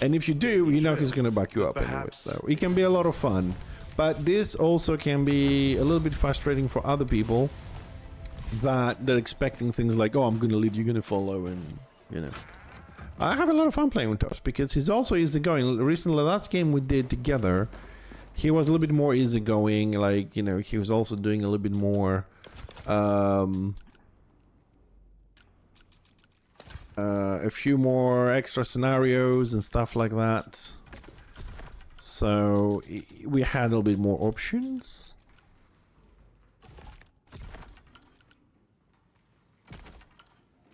And if you do, you know he's going to back you up anyway. So it can be a lot of fun. But this also can be a little bit frustrating for other people that they're expecting things like, oh, I'm going to lead, you're going to follow, and, you know. I have a lot of fun playing with Tosh because he's also easygoing. Recently, the last game we did together, he was a little bit more easygoing. Like, you know, he was also doing a little bit more, a few more extra scenarios and stuff like that. So we had a little bit more options.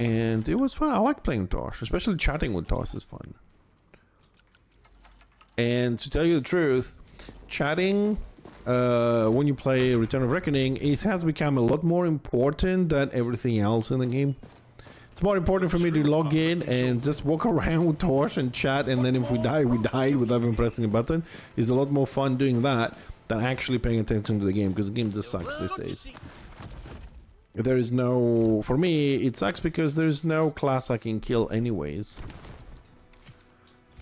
And it was fun. I like playing Tosh, especially chatting with Tosh is fun. And to tell you the truth, chatting when you play Return of Reckoning, it has become a lot more important than everything else in the game. It's more important for me to log in and just walk around with Tosh and chat, and then if we die, we died without even pressing a button. It's a lot more fun doing that than actually paying attention to the game, because the game just sucks these days. There is no... For me, it sucks because there's no class I can kill anyways.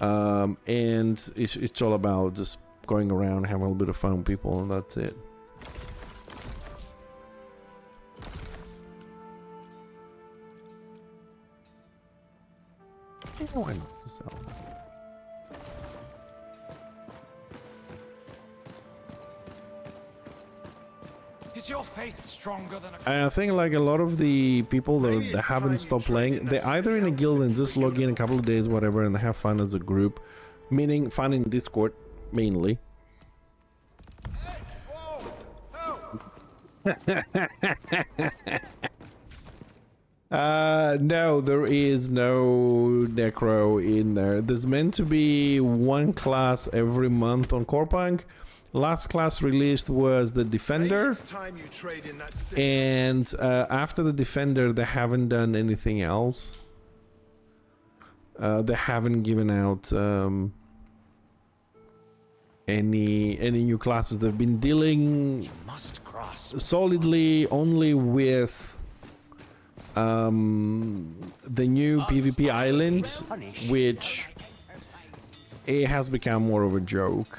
And it's all about just going around, having a little bit of fun with people, and that's it. Why not to sell?
Is your faith stronger than
I think like a lot of the people that haven't stopped playing, they're either in a guild and just log in a couple of days, whatever, and have fun as a group, meaning fun in Discord mainly. No, there is no Necro in there. There's meant to be one class every month on Corepunk. Last class released was the Defender, and after the Defender they haven't done anything else. They haven't given out any new classes. They've been dealing solidly only with the new PvP island, which it has become more of a joke.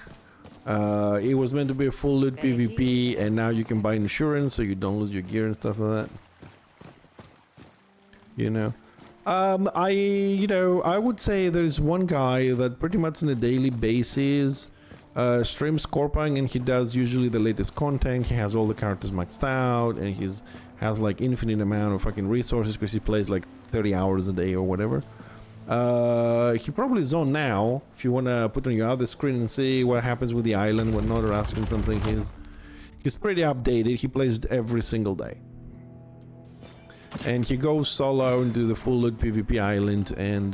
It was meant to be a full loot PvP, and now you can buy insurance so you don't lose your gear and stuff like that. You know, I would say there's one guy that pretty much on a daily basis streams Corepunk, and he does usually the latest content. He has all the characters maxed out, and has like infinite amount of fucking resources because he plays like 30 hours a day or whatever. He probably is on now. If you want to put on your other screen and see what happens with the island, whatnot, or ask him something, he's pretty updated. He plays every single day, and he goes solo into the full loot PvP island, and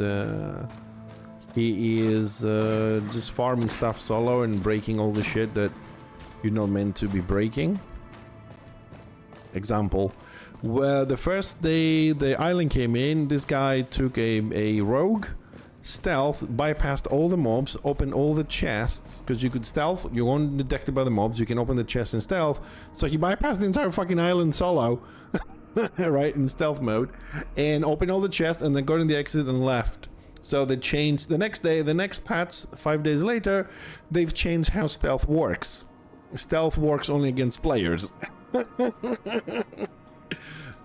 he is just farming stuff solo and breaking all the shit that you're not meant to be breaking. example, where the first day the island came in, this guy took a rogue, stealth, bypassed all the mobs, opened all the chests, because you could stealth, you weren't detected by the mobs, you can open the chest in stealth, so he bypassed the entire fucking island solo, right, in stealth mode, and opened all the chests, and then got in the exit and left. So they changed, the next day, the next patch, 5 days later, they've changed how stealth works. Stealth works only against players.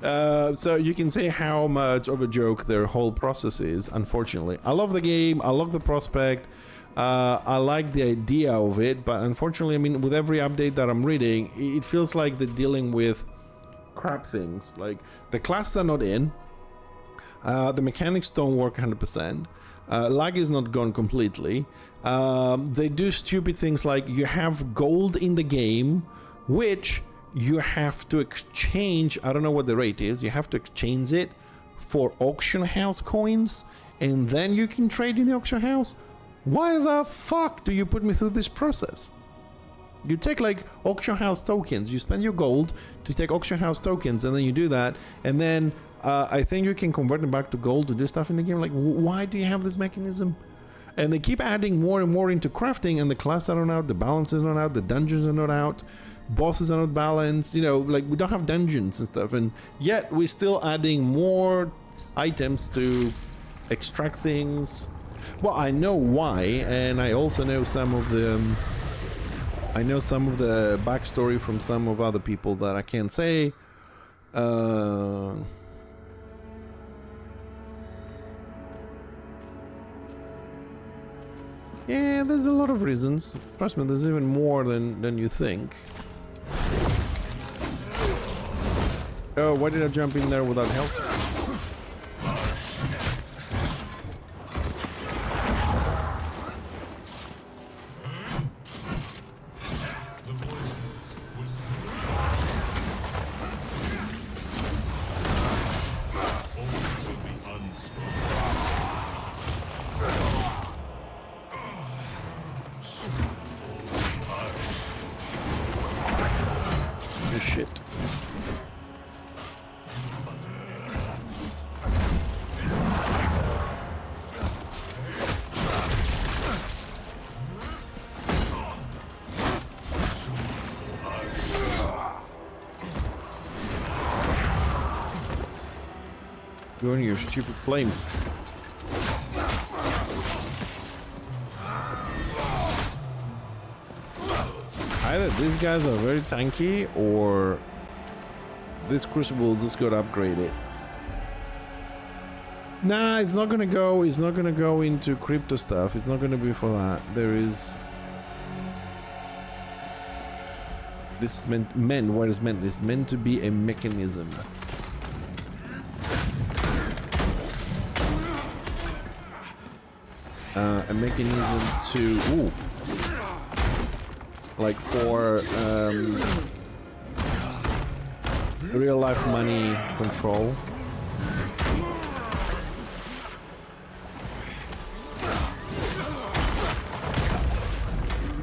So you can see how much of a joke their whole process is, unfortunately. I love the game, I love the prospect, I like the idea of it, but unfortunately, I mean, with every update that I'm reading, it feels like they're dealing with crap things. Like, the classes are not in, the mechanics don't work 100%, lag is not gone completely, they do stupid things like you have gold in the game, which you have to exchange, I don't know what the rate is, you have to exchange it for auction house coins, and then you can trade in the auction house. Why the fuck do you put me through this process? You take like auction house tokens, you spend your gold to take auction house tokens, and then you do that, and then I think you can convert them back to gold to do stuff in the game. Like, why do you have this mechanism? And they keep adding more and more into crafting, and the classes are not out, the balance is not out, the dungeons are not out, bosses are not balanced, you know, like we don't have dungeons and stuff, and yet we're still adding more items to extract things. Well, I know why, and I also know some of the backstory from some of other people that I can't say. Yeah, there's a lot of reasons. Trust me, there's even more than you think. Oh, why did I jump in there without help? Shit. Go in your stupid flames. Either these guys are very tanky, or this crucible just got upgraded. Nah, it's not gonna go. It's not gonna go into crypto stuff. It's not gonna be for that. There is this what is meant? It's meant to be a mechanism. A mechanism to like for real life money control.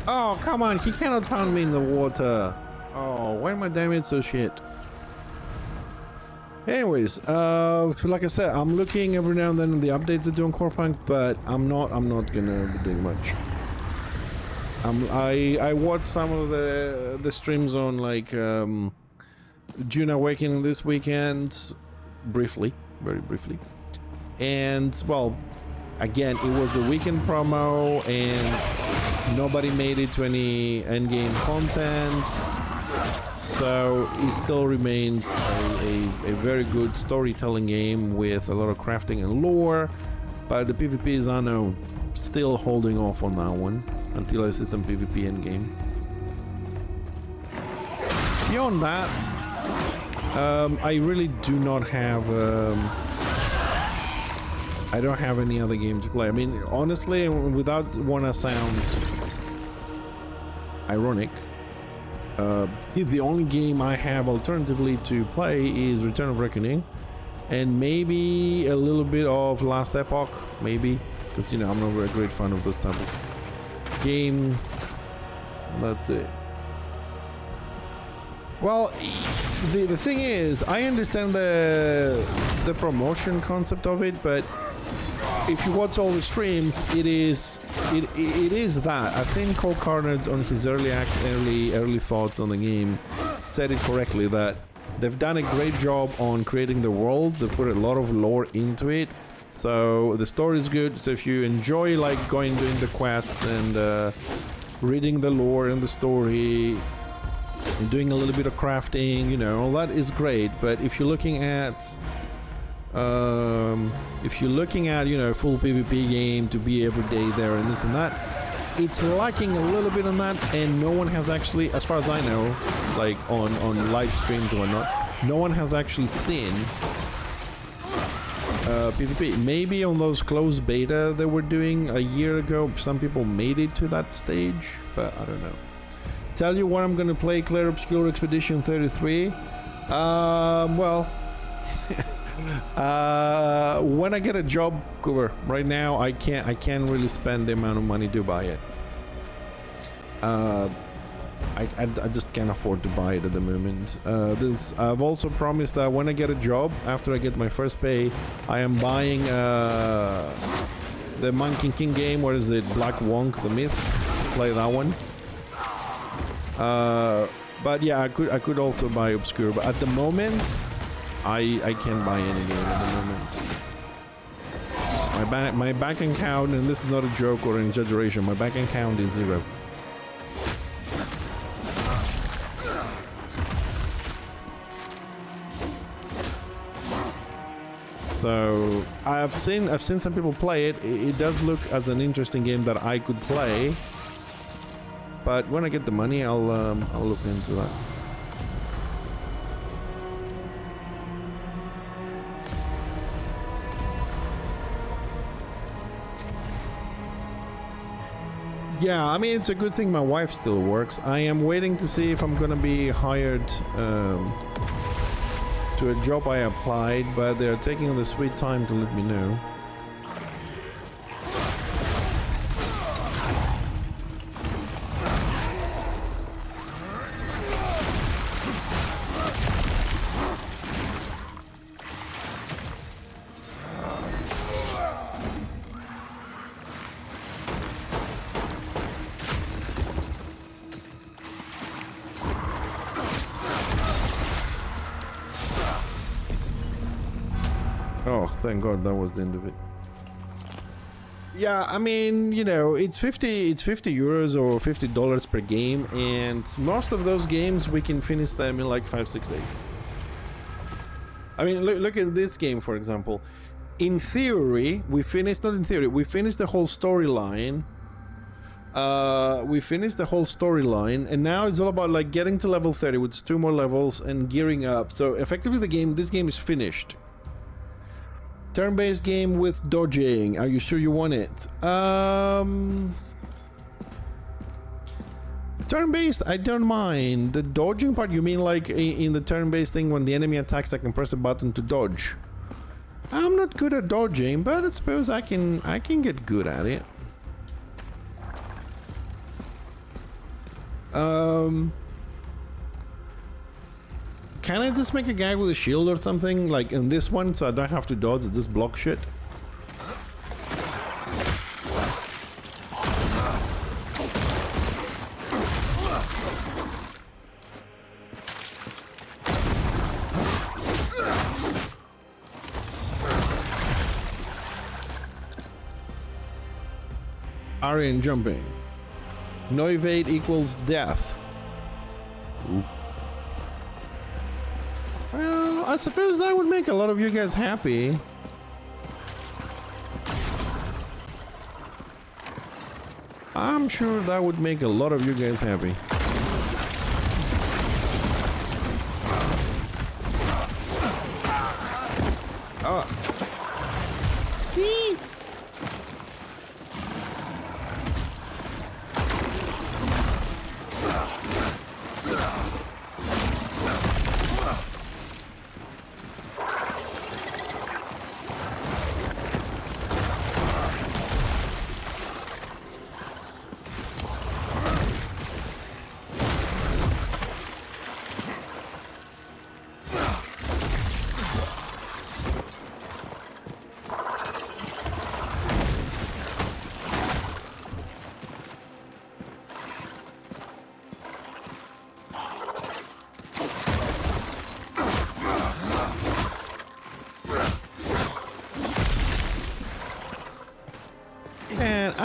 Oh, come on, he cannot pound me in the water. Oh, why am I damaged so shit? Anyways, like I said, I'm looking every now and then at the updates that do on Corepunk, but I'm not gonna be doing much. I watched some of the streams on like June Awakening this weekend, briefly, very briefly, and well, again, it was a weekend promo and nobody made it to any endgame content, so it still remains a very good storytelling game with a lot of crafting and lore, but the PvPs are now still holding off on that one until I see some PvP endgame. Beyond that, I really do not have I don't have any other game to play. I mean, honestly, without wanna sound ironic, the only game I have alternatively to play is Return of Reckoning, and maybe a little bit of Last Epoch, maybe, because, you know, I'm not a very great fan of those type of game. That's it. Well, the thing is, I understand the promotion concept of it, but if you watch all the streams, it is that. I think Cole Carnage on his early thoughts on the game said it correctly, that they've done a great job on creating the world. They put a lot of lore into it, so the story is good. So if you enjoy like doing the quests and reading the lore and the story and doing a little bit of crafting, you know, all that is great. But if you're looking at you know, full PvP game to be every day there and this and that, it's lacking a little bit on that, and no one has actually, as far as I know, like on live streams or whatnot, no one has actually seen PvP. Maybe on those closed beta they were doing a year ago, some people made it to that stage, but I don't know. Tell you what I'm gonna play, Clair Obscur Expedition 33. Well, when I get a job cover. Right now I can't really spend the amount of money to buy it. I just can't afford to buy it at the moment. I've also promised that when I get a job, after I get my first pay, I am buying the Monkey King game. What is it? Black Wonk the Myth. Play that one. But yeah, I could also buy Obscure, but at the moment I can't buy any game at the moment. My bank account, and this is not a joke or an exaggeration, my bank account is 0. So I've seen some people play it. It does look as an interesting game that I could play. But when I get the money, I'll look into that. Yeah, I mean, it's a good thing my wife still works. I am waiting to see if I'm gonna be hired to a job I applied, but they're taking the sweet time to let me know. Oh, thank God that was the end of it. Yeah, I mean, you know, it's 50 euros or $50 per game, and most of those games we can finish them in like 5-6 days. I mean, look at this game, for example. In theory, we finished the whole storyline. And now it's all about like getting to level 30 with 2 more levels and gearing up. So effectively this game is finished. Turn-based game with dodging. Are you sure you want it? Turn-based, I don't mind. The dodging part, you mean like in the turn-based thing when the enemy attacks I can press a button to dodge? I'm not good at dodging, but I suppose I can get good at it. Can I just make a guy with a shield or something like in this one, so I don't have to dodge, just block shit? Aryan jumping. No evade equals death. Ooh. Well, I suppose that would make a lot of you guys happy. I'm sure that would make a lot of you guys happy. Ah. Eee.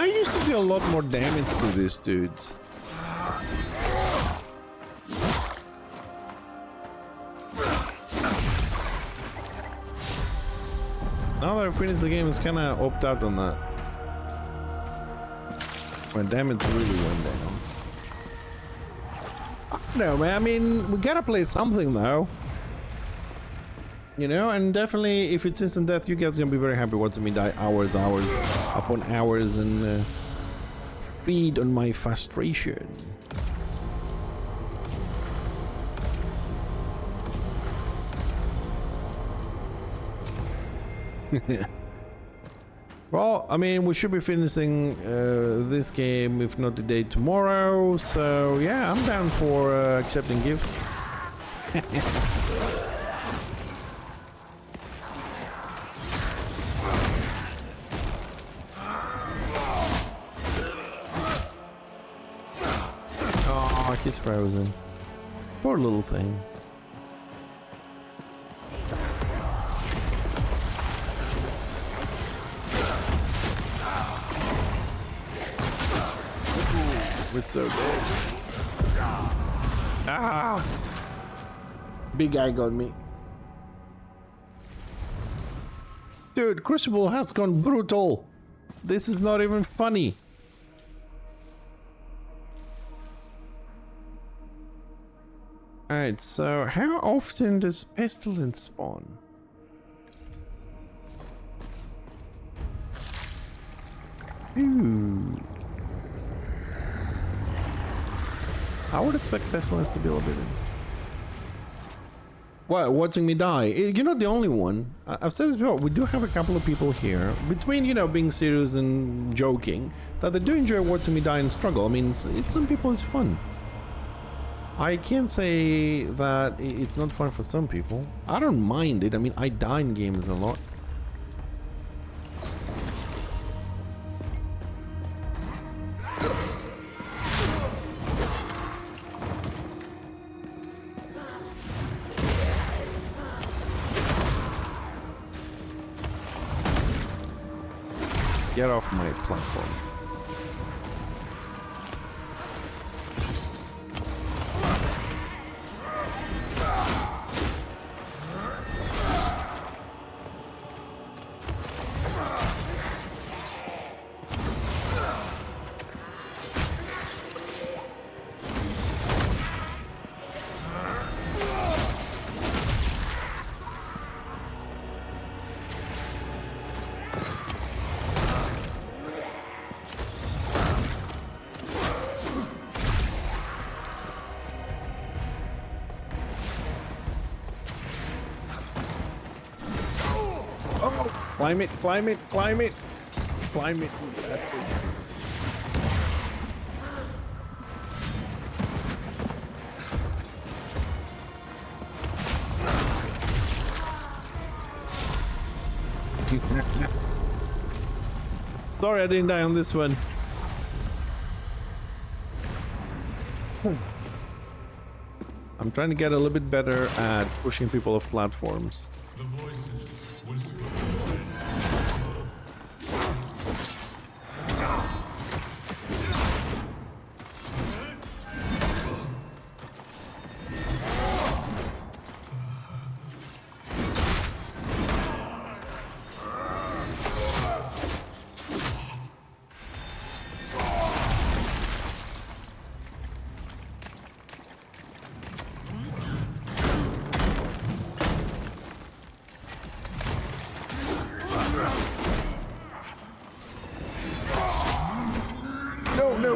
I used to do a lot more damage to these dudes. Now that I finished the game, it's kind of opt out on that. My damage really went down. No, man. I mean, we gotta play something though. You know, and definitely if it's instant death, you guys are gonna be very happy watching me die hours upon hours and feed on my frustration. Well, I mean, we should be finishing this game, if not today, tomorrow. So yeah, I'm down for accepting gifts. Oh, he's frozen. Poor little thing. It's so big. Ah! Big guy got me. Dude, Crucible has gone brutal. This is not even funny. Alright, so how often does Pestilence spawn? Ooh. I would expect Pestilence to be a little bit. What, watching me die? You're not the only one. I've said this before. We do have a couple of people here, between, you know, being serious and joking, that they do enjoy watching me die and struggle. I mean, it's some people it's fun. I can't say that it's not fun for some people. I don't mind it. I mean, I die in games a lot. Get off my platform. Climb it, climb it, climb it. Climb it, you bastard. Sorry I didn't die on this one. I'm trying to get a little bit better at pushing people off platforms.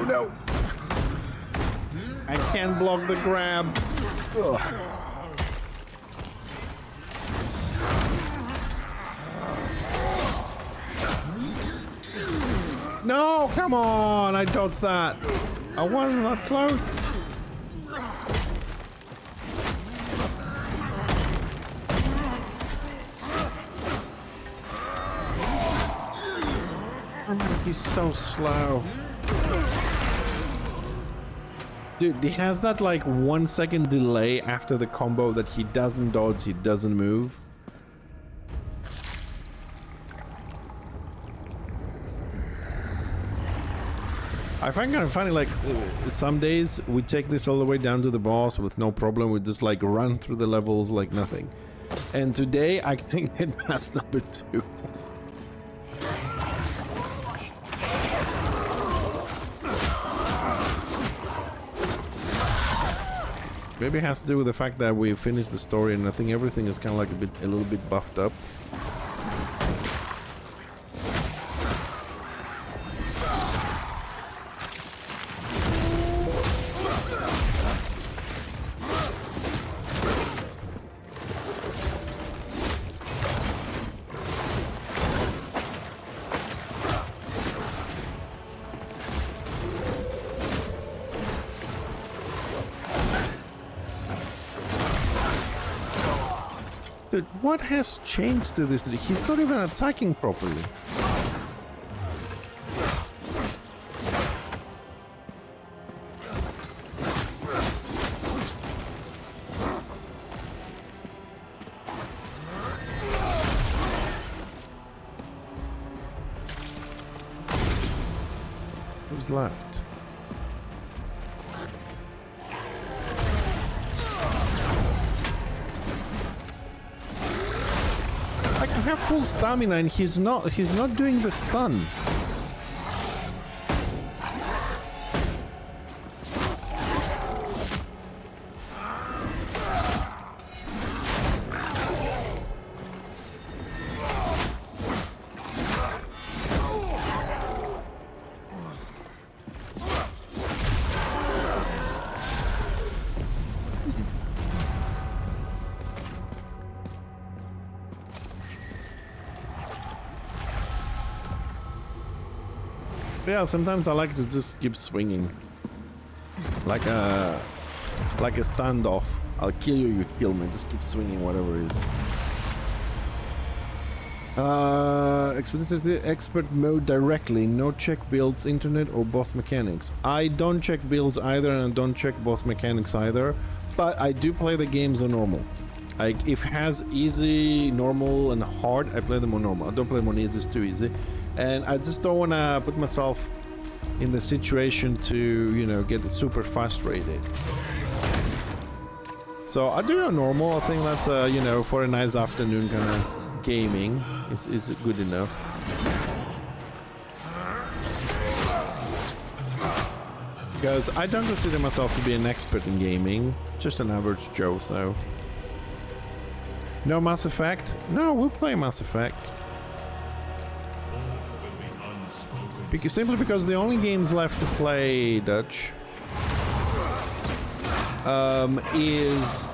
No. I can't block the grab. Ugh. No, come on. I dodged that. I wasn't that close. He's so slow. Dude, he has that like 1 second delay after the combo that he doesn't dodge, he doesn't move. I find kind of funny, like, some days we take this all the way down to the boss with no problem. We just, like, run through the levels like nothing. And today, I can't get past number 2. Maybe it has to do with the fact that we finished the story and I think everything is kind of like a little bit buffed up. Dude, what has changed to this? He's not even attacking properly. Who's left? I have full stamina and he's not doing the stun. Yeah, sometimes I like to just keep swinging, like a standoff. I'll kill you, you kill me. Just keep swinging, whatever it is. Expert mode directly. No check builds, internet, or boss mechanics. I don't check builds either, and I don't check boss mechanics either. But I do play the games on normal. Like if it has easy, normal, and hard, I play them on normal. I don't play them on easy; it's too easy. And I just don't want to put myself in the situation to, you know, get super frustrated. So I do a normal. I think that's, you know, for a nice afternoon kind of gaming is good enough. Because I don't consider myself to be an expert in gaming, just an average Joe, so... No Mass Effect? No, we'll play Mass Effect. Simply because the only games left to play, Dutch, is...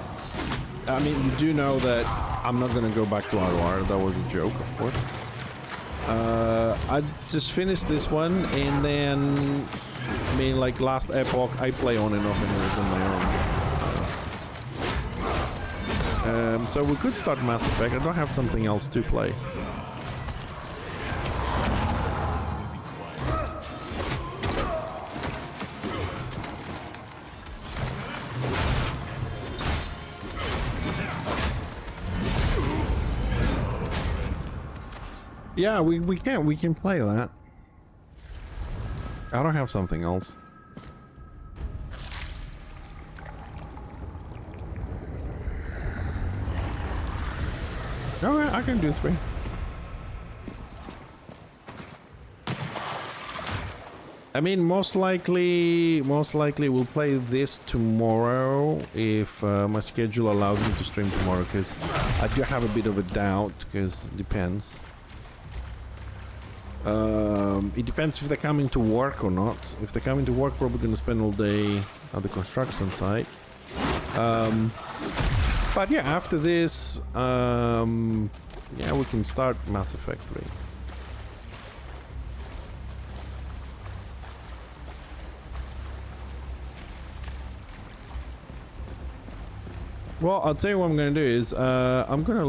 I mean, you do know that I'm not gonna go back to Arwar. That was a joke, of course. I just finished this one, and then... I mean, like, last Epoch, I play on and off anyways on my own. So we could start Mass Effect. I don't have something else to play. Yeah, we can play that. I don't have something else. Alright, I can do 3. I mean, most likely we'll play this tomorrow if my schedule allows me to stream tomorrow, because I do have a bit of a doubt, because it depends. It depends if they're coming to work or not. If they're coming to work, probably gonna spend all day at the construction site. But yeah, after this, yeah, we can start Mass Effect 3. Well, I'll tell you what I'm gonna do is, I'm gonna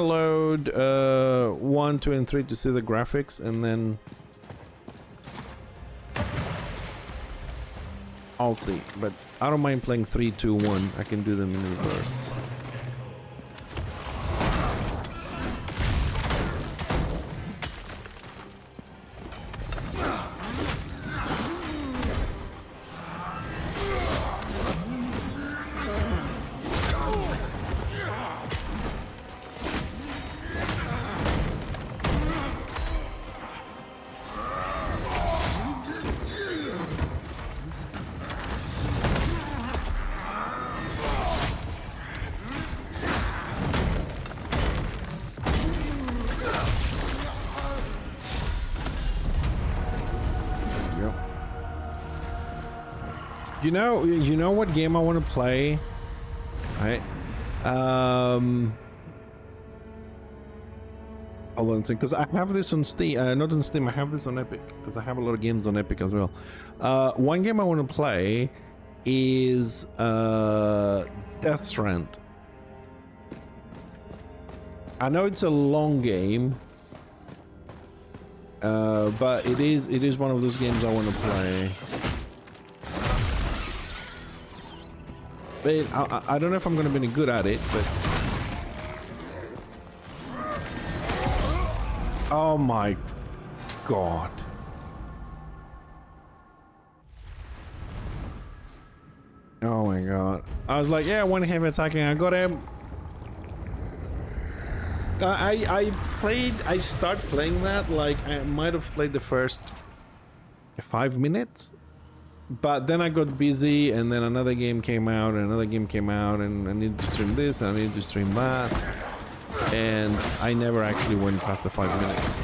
load 1, 2, and 3 to see the graphics, and then I'll see. But I don't mind playing 3, 2, 1. I can do them in reverse. You know what game I want to play? Right? Hold on a second, because I have this on Steam. Not on Steam, I have this on Epic, because I have a lot of games on Epic as well. One game I want to play is Death Strand. I know it's a long game, but it is one of those games I want to play. But I don't know if I'm going to be any good at it, but... Oh my god. Oh my god. I was like, yeah, one heavy attacking, I got him. I started playing that, like, I might have played the first 5 minutes. But then I got busy, and then another game came out, and another game came out, and I needed to stream this, and I needed to stream that. And I never actually went past the 5 minutes.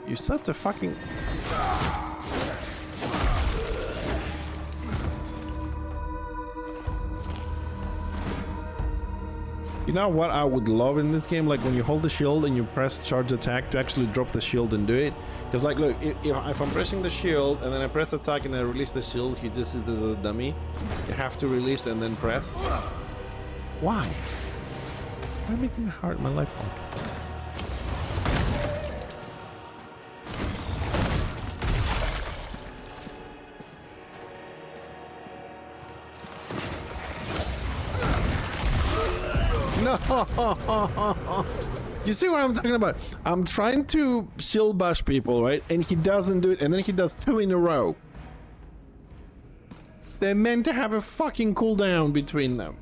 You're such a fucking... You know what I would love in this game? Like when you hold the shield and you press charge attack to actually drop the shield and do it. Because like, look, if I'm pressing the shield and then I press attack and I release the shield, he just is a dummy. You have to release and then press. Why? Why making it hard my life hard? No! You see what I'm talking about? I'm trying to shield bash people, right? And he doesn't do it, and then he does 2 in a row. They're meant to have a fucking cooldown between them.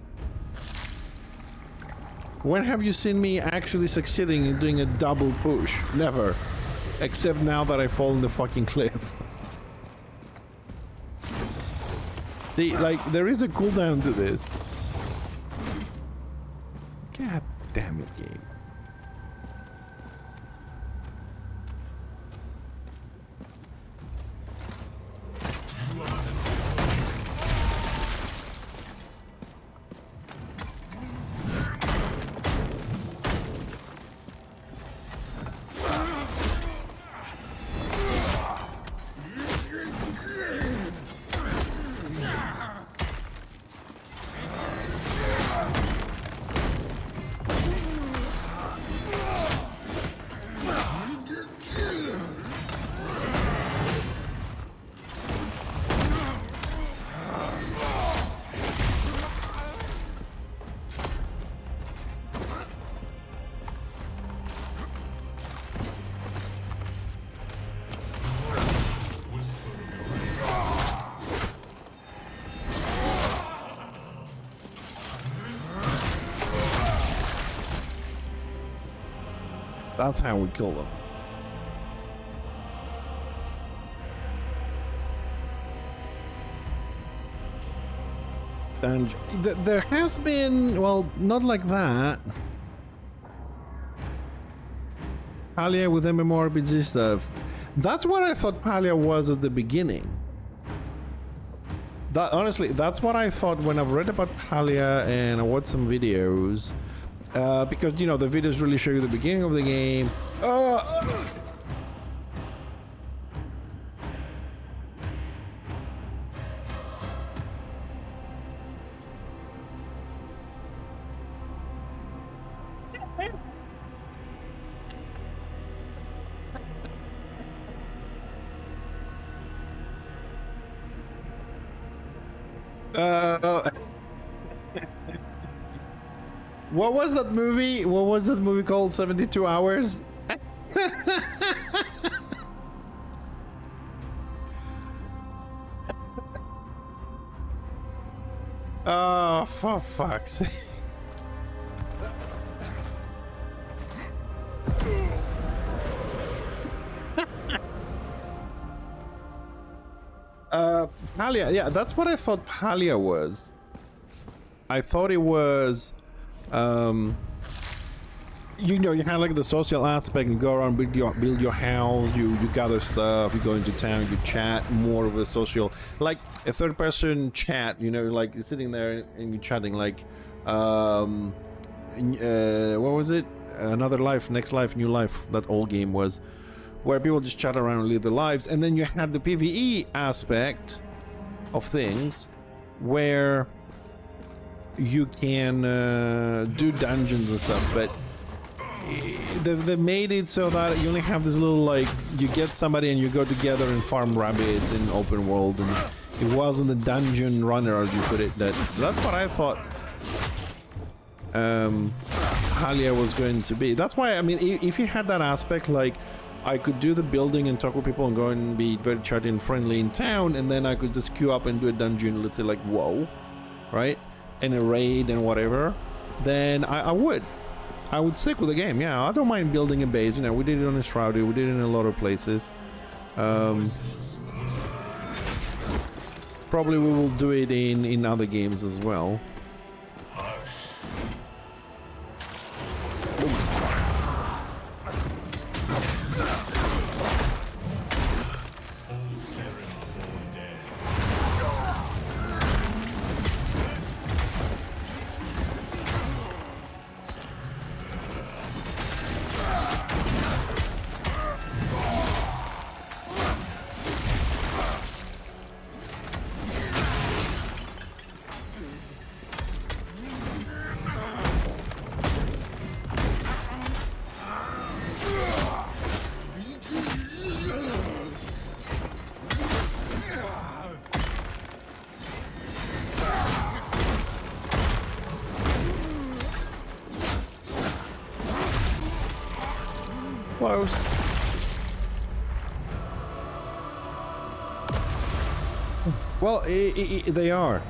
When have you seen me actually succeeding in doing a double push? Never. Except now that I fall in the fucking cliff. Like, there is a cooldown to this. God damn it, game. That's how we kill them. And there has been, well, not like that. Palia with MMORPG stuff. That's what I thought Palia was at the beginning. That honestly, that's what I thought when I've read about Palia and I watched some videos. Because, you know, the videos really show you the beginning of the game. What was that movie? What was that movie called? 72 Hours? Oh, for fuck's sake. Palia, yeah, that's what I thought Palia was. I thought it was, you know, you had like the social aspect, you go around, build your house, you gather stuff, you go into town, you chat, more of a social, like a third person chat, you know, like you're sitting there and you're chatting, like, what was it? Another Life, Next Life, New Life, that old game was, where people just chat around and live their lives. And then you had the PvE aspect of things, where you can do dungeons and stuff, but they made it so that you only have this little, like, you get somebody and you go together and farm rabbits in open world, and it wasn't the dungeon runner, as you put it. That's what I thought Palia was going to be. That's why, I mean, if you had that aspect, like, I could do the building and talk with people and go and be very chatty and friendly in town, and then I could just queue up and do a dungeon, let's say like WoW, right? And a raid and whatever, then I would stick with the game. Yeah, I don't mind building a base. You know, we did it on Enshrouded, we did it in a lot of places. Probably we will do it in other games as well. Close. Well, they are.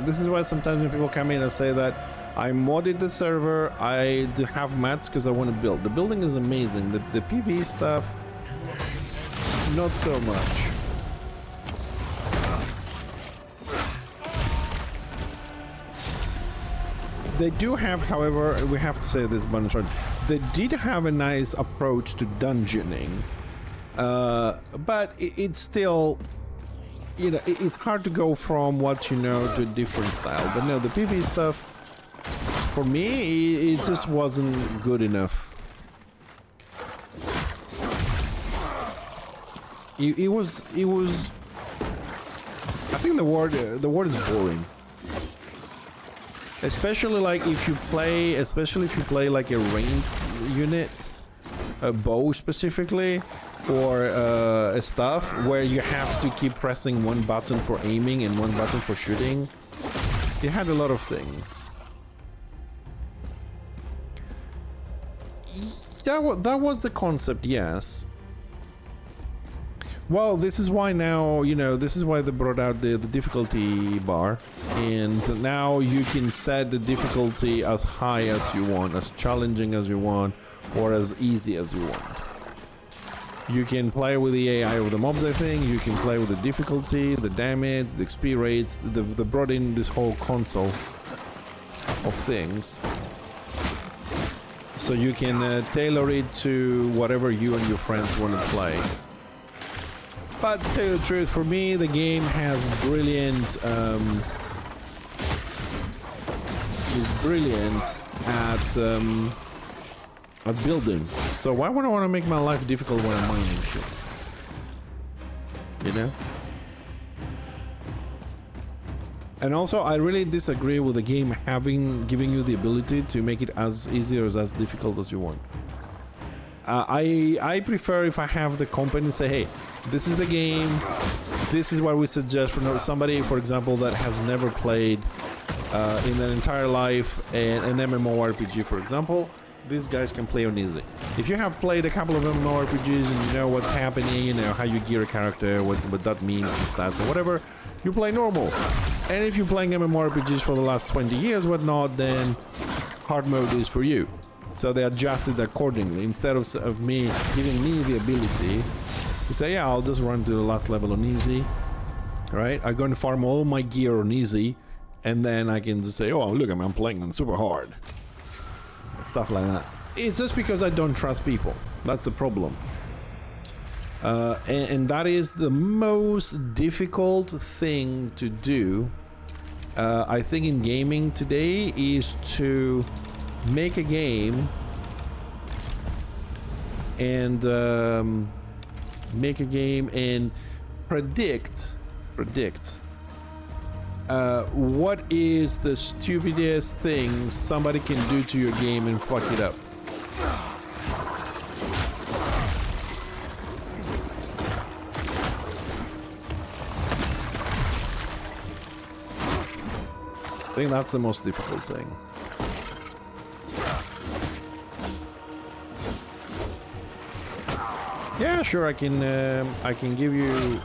This is why sometimes when people come in and say that I modded the server, I do have mats because I want to build. The building is amazing. The PvE stuff, not so much. They do have, however, we have to say this, but they did have a nice approach to dungeoning, but it's still, you know, it's hard to go from what you know to a different style. But no, the PvE stuff, for me, it just wasn't good enough. It was. I think the word is boring. Especially like if you play like a ranged unit, a bow specifically, or a stuff where you have to keep pressing one button for aiming and one button for shooting. You had a lot of things. That was the concept, yes. Well, this is why now, you know, this is why they brought out the difficulty bar, and now you can set the difficulty as high as you want, as challenging as you want, or as easy as you want. You can play with the AI of the mobs, I think. You can play with the difficulty, the damage, the XP rates. They brought in this whole console of things, so you can tailor it to whatever you and your friends want to play. But to tell you the truth, for me, the game has brilliant, is brilliant at building. So why would I want to make my life difficult when I'm mining shit? You know? And also, I really disagree with the game giving you the ability to make it as easy or as difficult as you want. I prefer if I have the company say, hey, this is the game, this is what we suggest for somebody, for example, that has never played in their entire life an MMORPG, for example. These guys can play on easy. If you have played a couple of MMORPGs and you know what's happening, you know how you gear a character, what that means and stats and whatever, you play normal. And if you're playing MMORPGs for the last 20 years, whatnot, then hard mode is for you. So they adjusted accordingly. Instead of me giving me the ability to say, yeah, I'll just run to the last level on easy, right? I'm going to farm all my gear on easy, and then I can just say, oh, look, I'm playing on super hard. Stuff like that. It's just because I don't trust people. That's the problem. And that is the most difficult thing to do, I think, in gaming today, is to make a game and predict what is the stupidest thing somebody can do to your game and fuck it up. I think that's the most difficult thing. Yeah, sure. I can give you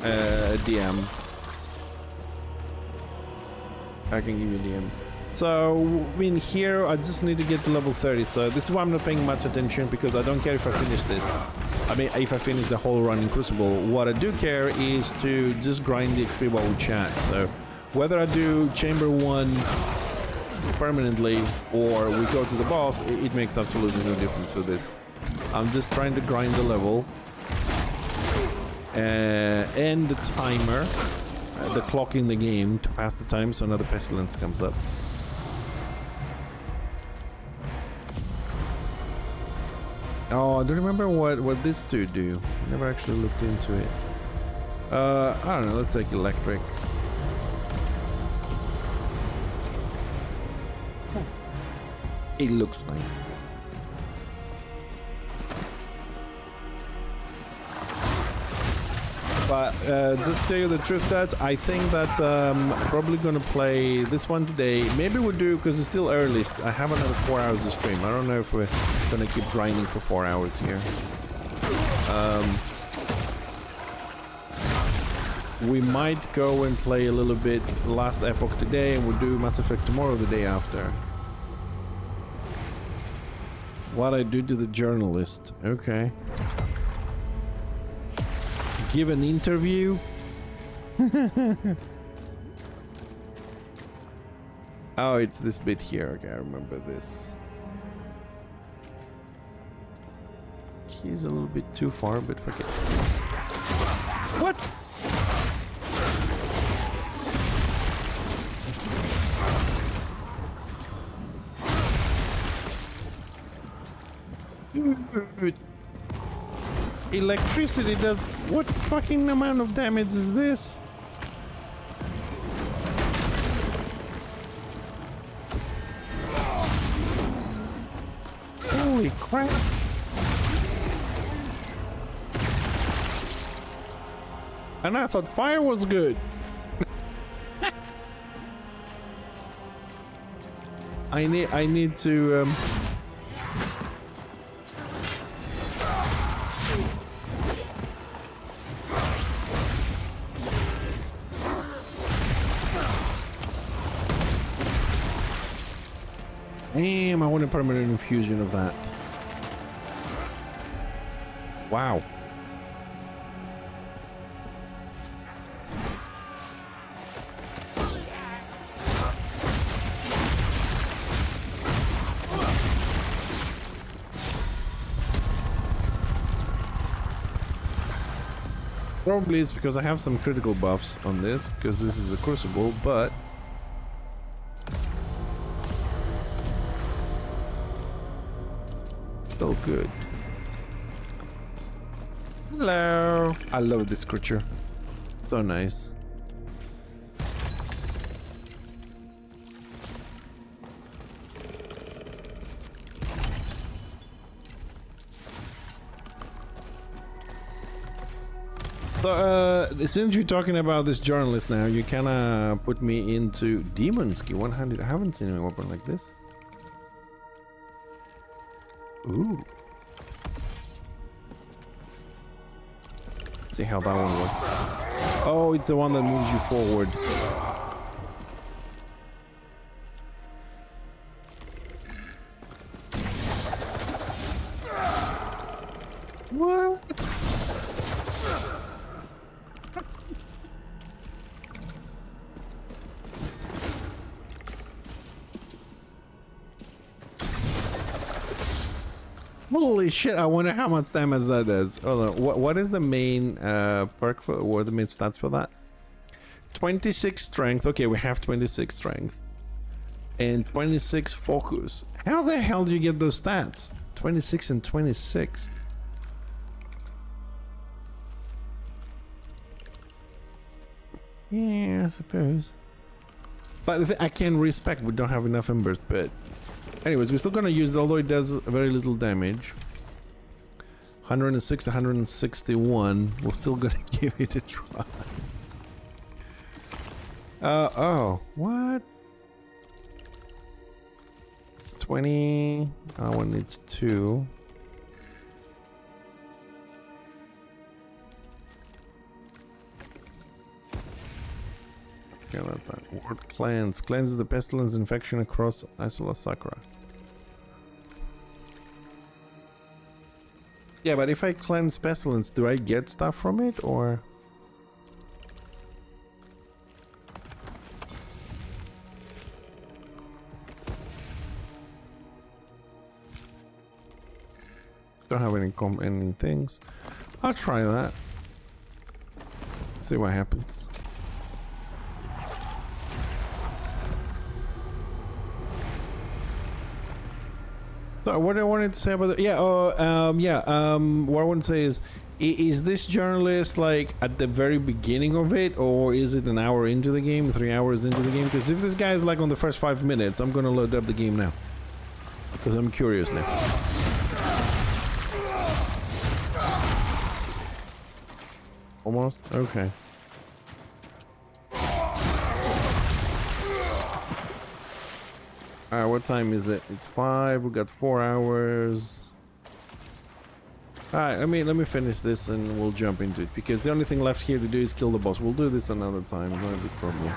a DM. I can give you a DM. So, I mean, here I just need to get to level 30. So this is why I'm not paying much attention, because I don't care if I finish this. I mean, if I finish the whole run in Crucible. What I do care is to just grind the XP while we chat. So whether I do Chamber 1 permanently or we go to the boss, it makes absolutely no difference for this. I'm just trying to grind the level and the timer, the clock in the game to pass the time so another pestilence comes up. Oh, I don't remember what this two do. I never actually looked into it. I don't know, let's take electric. It looks nice. But just to tell you the truth, that I think that I'm probably gonna play this one today. Maybe we'll do, because it's still early. I have another 4 hours of stream. I don't know if we're gonna keep grinding for 4 hours here. We might go and play a little bit Last Epoch today, and we'll do Mass Effect tomorrow, the day after. What I do to the journalist? Okay. Give an interview? Oh, it's this bit here. Okay, I remember this. He's a little bit too far, but fuck it. What? Dude. Electricity does what fucking amount of damage is this? Holy crap. And I thought fire was good. I need to Damn, I want a permanent infusion of that. Wow. Probably it's because I have some critical buffs on this, because this is a Crucible, but still good. Hello. I love this creature. So nice. So, since you're talking about this journalist now, you kinda put me into Demonski one-handed. I haven't seen a weapon like this. Ooh. See how that one works. Oh, it's the one that moves you forward. What? Holy shit, I wonder how much damage that does. Hold on, what is the main perk for, or the main stats for that? 26 strength. Okay, we have 26 strength. And 26 focus. How the hell do you get those stats? 26 and 26. Yeah, I suppose. But I can respec, we don't have enough embers, but... Anyways, we're still gonna use it, although it does very little damage. 106, 161. We're still gonna give it a try. Oh, what? 20. That one needs 2. Okay, let that word cleanse. Cleanses the pestilence infection across Isola Sacra. Yeah, but if I cleanse pestilence, do I get stuff from it, or? Don't have any things. I'll try that. See what happens. So what I wanted to say about the, what I want to say is this journalist like at the very beginning of it, or is it an hour into the game, 3 hours into the game? Because if this guy is like on the first 5 minutes, I'm gonna load up the game now because I'm curious now. Almost? Okay. Alright, what time is it? It's 5, we got 4 hours. Alright, let me finish this and we'll jump into it, because the only thing left here to do is kill the boss. We'll do this another time, not a big problem.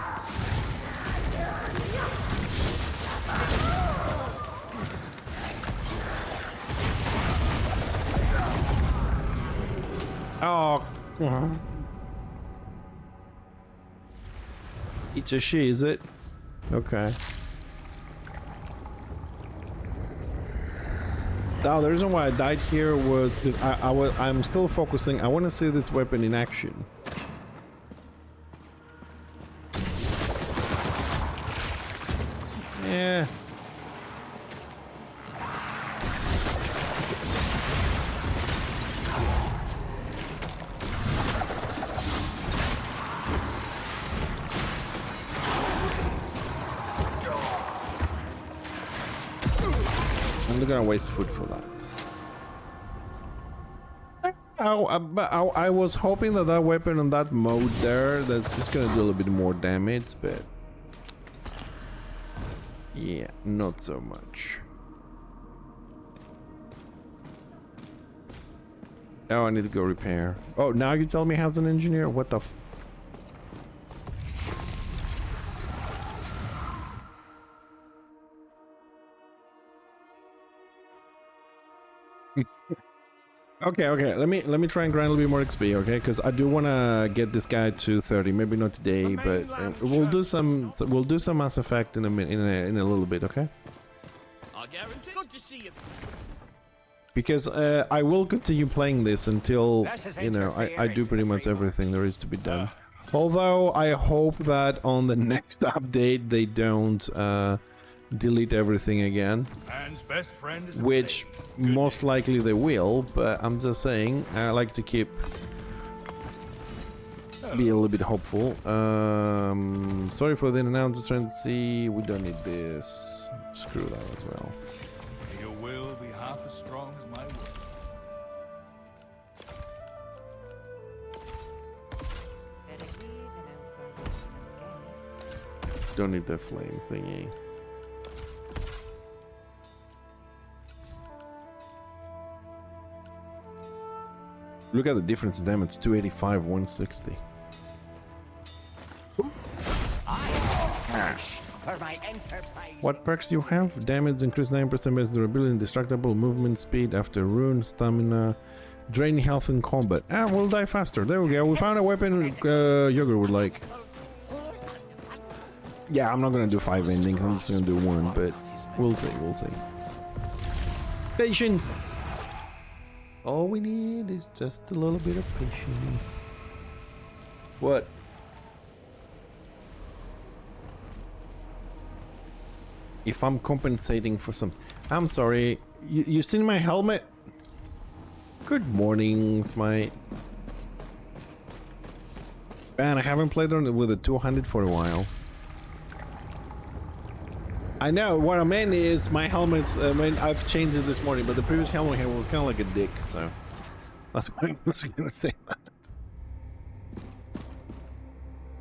Oh, it's a she, is it? Okay. Now the reason why I died here was because I'm still focusing. I want to see this weapon in action. Yeah. I'm not gonna waste food for that. I was hoping that that weapon on that mode there, that's just gonna do a little bit more damage, but yeah, not so much. Oh, I need to go repair. Oh, now you tell me it has an engineer? What the f— Okay, let me try and grind a little bit more XP, okay? Because I do want to get this guy to 30. Maybe not today, but we'll do some Mass Effect in a little bit, okay?
I guarantee. Good to see you.
Because I will continue playing this until, you know, I do pretty much everything there is to be done. Although I hope that on the next update they don't delete everything again,
Best friend is
which most likely they will, but I'm just saying, I like to be a little bit hopeful. Sorry for the announcement, trying to see, we don't need this. Screw that as well.
Your will be half as strong as my will.
Don't need the flame thingy. Look at the difference in damage, 285, 160. What perks do you have? Damage increase 9% base durability, indestructible, movement speed after rune, stamina, draining health in combat. Ah, we'll die faster. There we go. We found a weapon Yogurt would like. Yeah, I'm not gonna do 5 endings. I'm just gonna do 1, but we'll see. Patience. All we need is just a little bit of patience. What? If I'm compensating for some... I'm sorry. You seen my helmet? Good morning, mate. Man, I haven't played on it with a 200 for a while. I know, what I meant is my helmets, I mean, I've changed it this morning, but the previous helmet here was kind of like a dick, so... That's why I was gonna say that.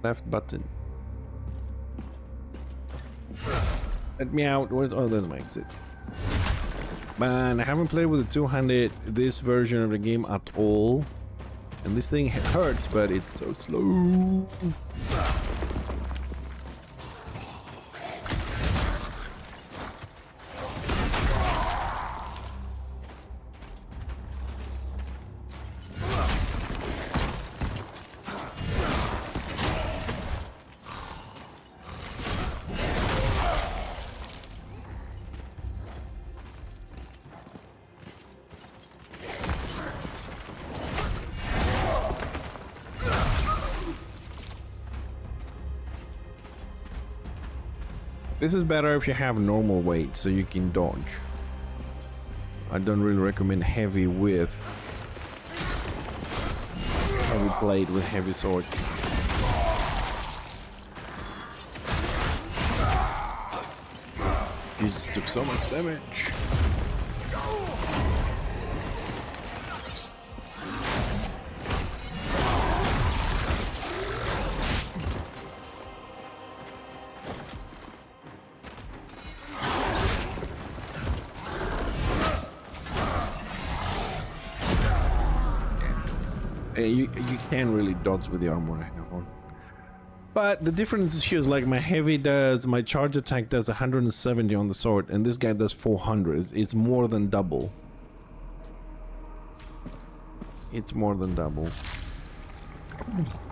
Left button. Let me out. Where's... Oh, there's my exit. Man, I haven't played with the 200 this version of the game at all. And this thing hurts, but it's so slow. This is better if you have normal weight, so you can dodge. I don't really recommend heavy with heavy blade with heavy sword. You just took so much damage. You can really dodge with the armor, but the difference here is like my heavy does, my charge attack does 170 on the sword, and this guy does 400. It's more than double. It's more than double.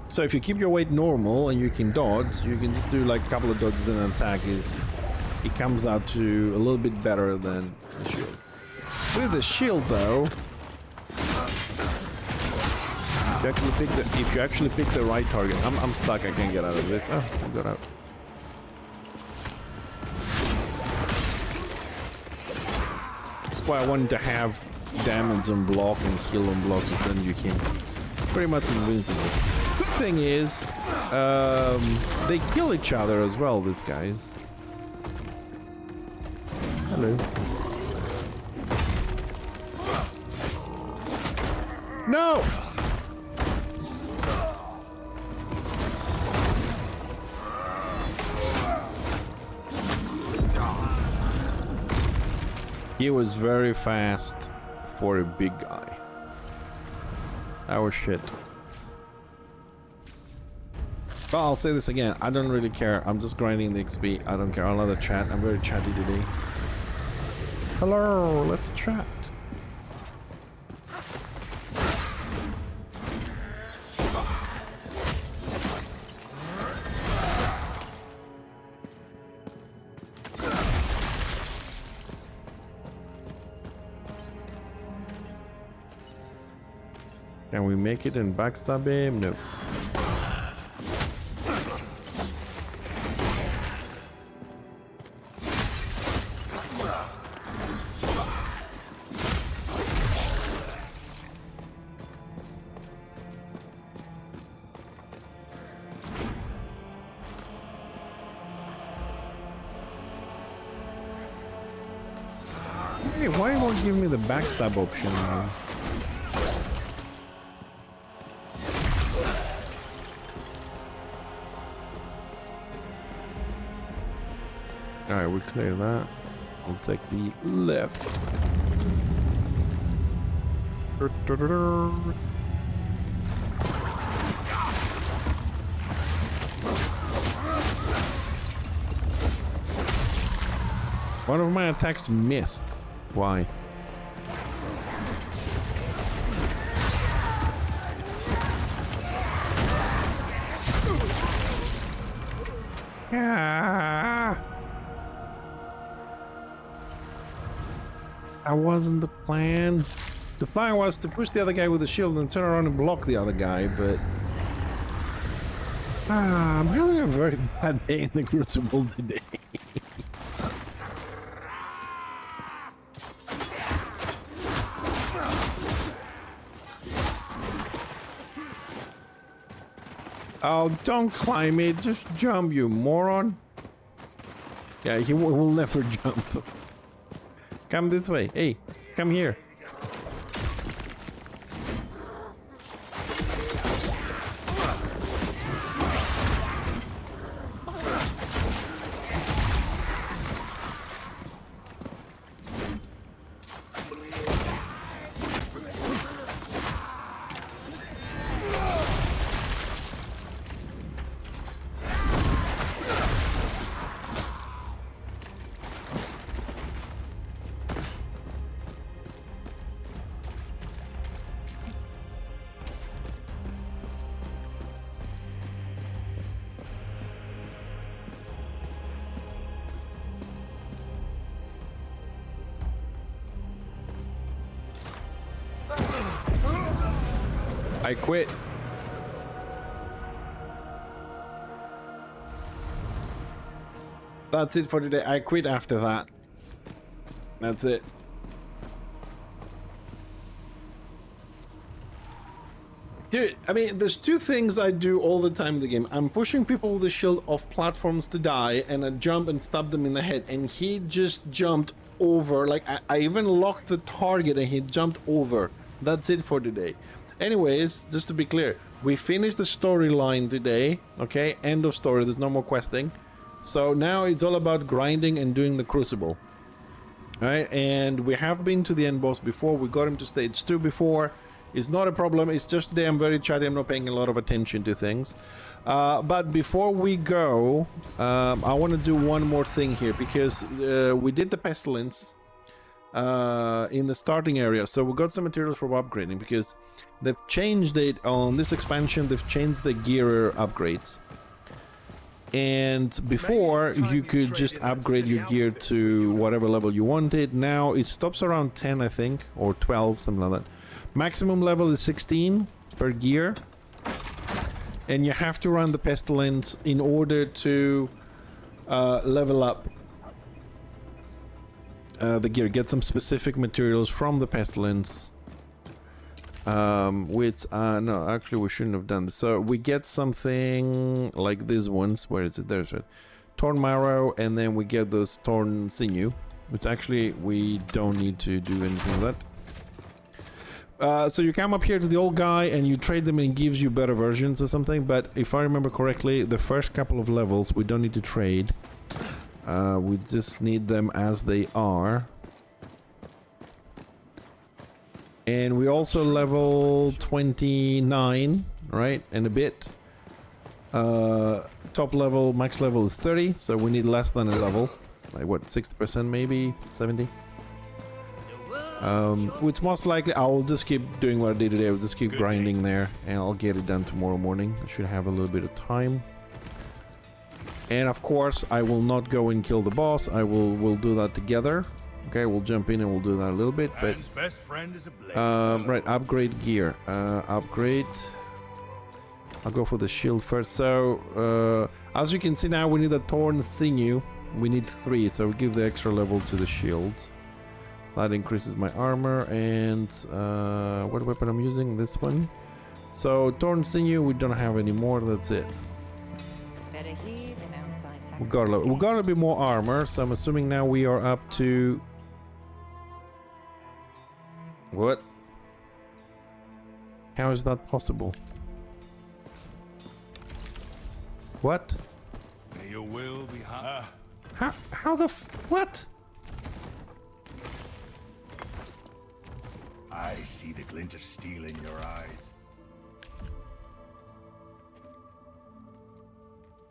So if you keep your weight normal and you can dodge, you can just do like a couple of dodges and an attack. It comes out to a little bit better than the shield. With the shield though, if you actually pick the right target. I'm stuck, I can't get out of this. Oh, I got out. That's why I wanted to have damage on block and heal on block, but then you can pretty much invincible. Good thing is, they kill each other as well, these guys. Hello. No! He was very fast for a big guy. That was shit. Well, I'll say this again. I don't really care. I'm just grinding the XP. I don't care. I love the chat. I'm very chatty today. Hello, let's chat. Can we make it and backstab him? No. Hey, why won't give me the backstab option now? Alright, we clear that. We'll take the left. One of my attacks missed. Why? Ah! That wasn't the plan. The plan was to push the other guy with the shield and turn around and block the other guy, but... I'm having a very bad day in the Crucible today. Oh, don't climb it. Just jump, you moron. Yeah, he will never jump. Come this way. Hey, come here. I quit. That's it for today. I quit after that. That's it. Dude, I mean, there's two things I do all the time in the game. I'm pushing people with the shield off platforms to die, and I jump and stab them in the head, and he just jumped over. Like, I even locked the target and he jumped over. That's it for today. Anyways, just to be clear, we finished the storyline today, okay? End of story, there's no more questing. So now it's all about grinding and doing the Crucible. Alright, and we have been to the end boss before, we got him to stage 2 before. It's not a problem, it's just today I'm very chatty, I'm not paying a lot of attention to things. But before we go, I want to do one more thing here, because we did the Pestilence in the starting area, so we got some materials for upgrading, because they've changed it on this expansion. They've changed the gear upgrades, and before you could just upgrade your gear to whatever level you wanted. Now it stops around 10, I think, or 12, something like that. Maximum level is 16 per gear, and you have to run the Pestilence in order to level up the gear, get some specific materials from the Pestilence, which no, actually we shouldn't have done this. So we get something like these ones. Where is it? There's it. Torn marrow, and then we get those torn sinew, which actually we don't need to do anything with that. So you come up here to the old guy and you trade them, and it gives you better versions or something. But if I remember correctly, the first couple of levels we don't need to trade. We just need them as they are. And we also level 29, right? And a bit. Top level, max level is 30, so we need less than a level. Like what, 60% maybe? 70? Which most likely I'll just keep doing what I did today. I'll just keep grinding there, and I'll get it done tomorrow morning. I should have a little bit of time. And of course, I will not go and kill the boss. We'll do that together. Okay, we'll jump in and we'll do that a little bit. But
best friend is a blade.
right, upgrade gear. Upgrade. I'll go for the shield first. So as you can see now, we need a torn sinew. We need 3, so we give the extra level to the shield. That increases my armor. And what weapon I'm using? This one. So torn sinew, we don't have any more. That's it. We got a bit more armor, so I'm assuming now we are up to... What? How is that possible? What?
May your will be
How the what?
I see the glint of steel in your eyes.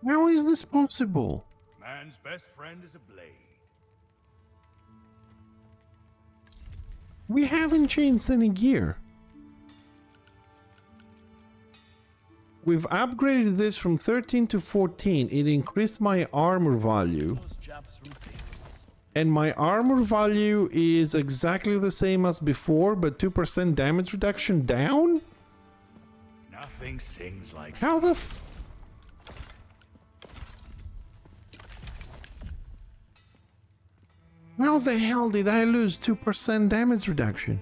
How is this possible?
Man's best friend is a blade.
We haven't changed any gear. We've upgraded this from 13 to 14. It increased my armor value. And my armor value is exactly the same as before, but 2% damage reduction down?
Nothing sings like
How the How the hell did I lose 2% damage reduction?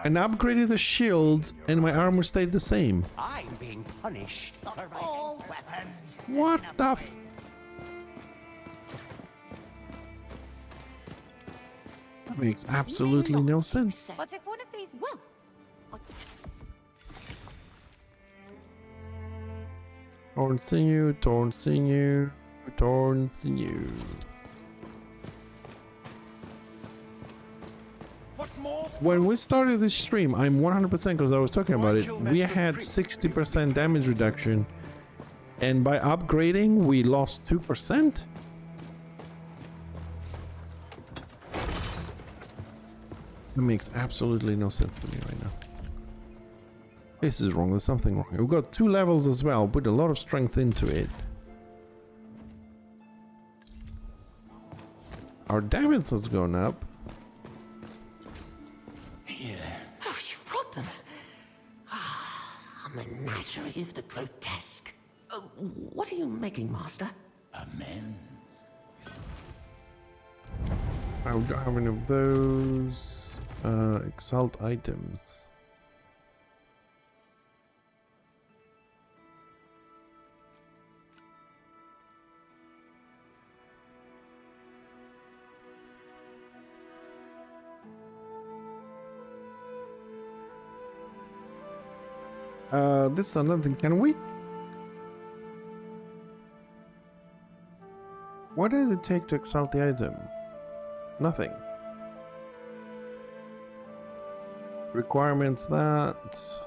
And upgraded the shields and my armor stayed the same.
I'm being punished for my
All weapons.
What the That makes absolutely no sense.
But if one of these, well,
Torn sinew, torn sinew, torn sinew. When we started this stream, I'm 100% because I was talking about it. We had 60% damage reduction, and by upgrading, we lost 2%. That makes absolutely no sense to me right now. This is wrong. There's something wrong. We've got 2 levels as well. Put a lot of strength into it. Our damage has gone up.
Oh, you brought them. A menagerie of the grotesque. What are you making, Master?
amends.
I don't have any of those. Exalt items. This is another thing. Can we? What does it take to exalt the item? Nothing. Requirements that.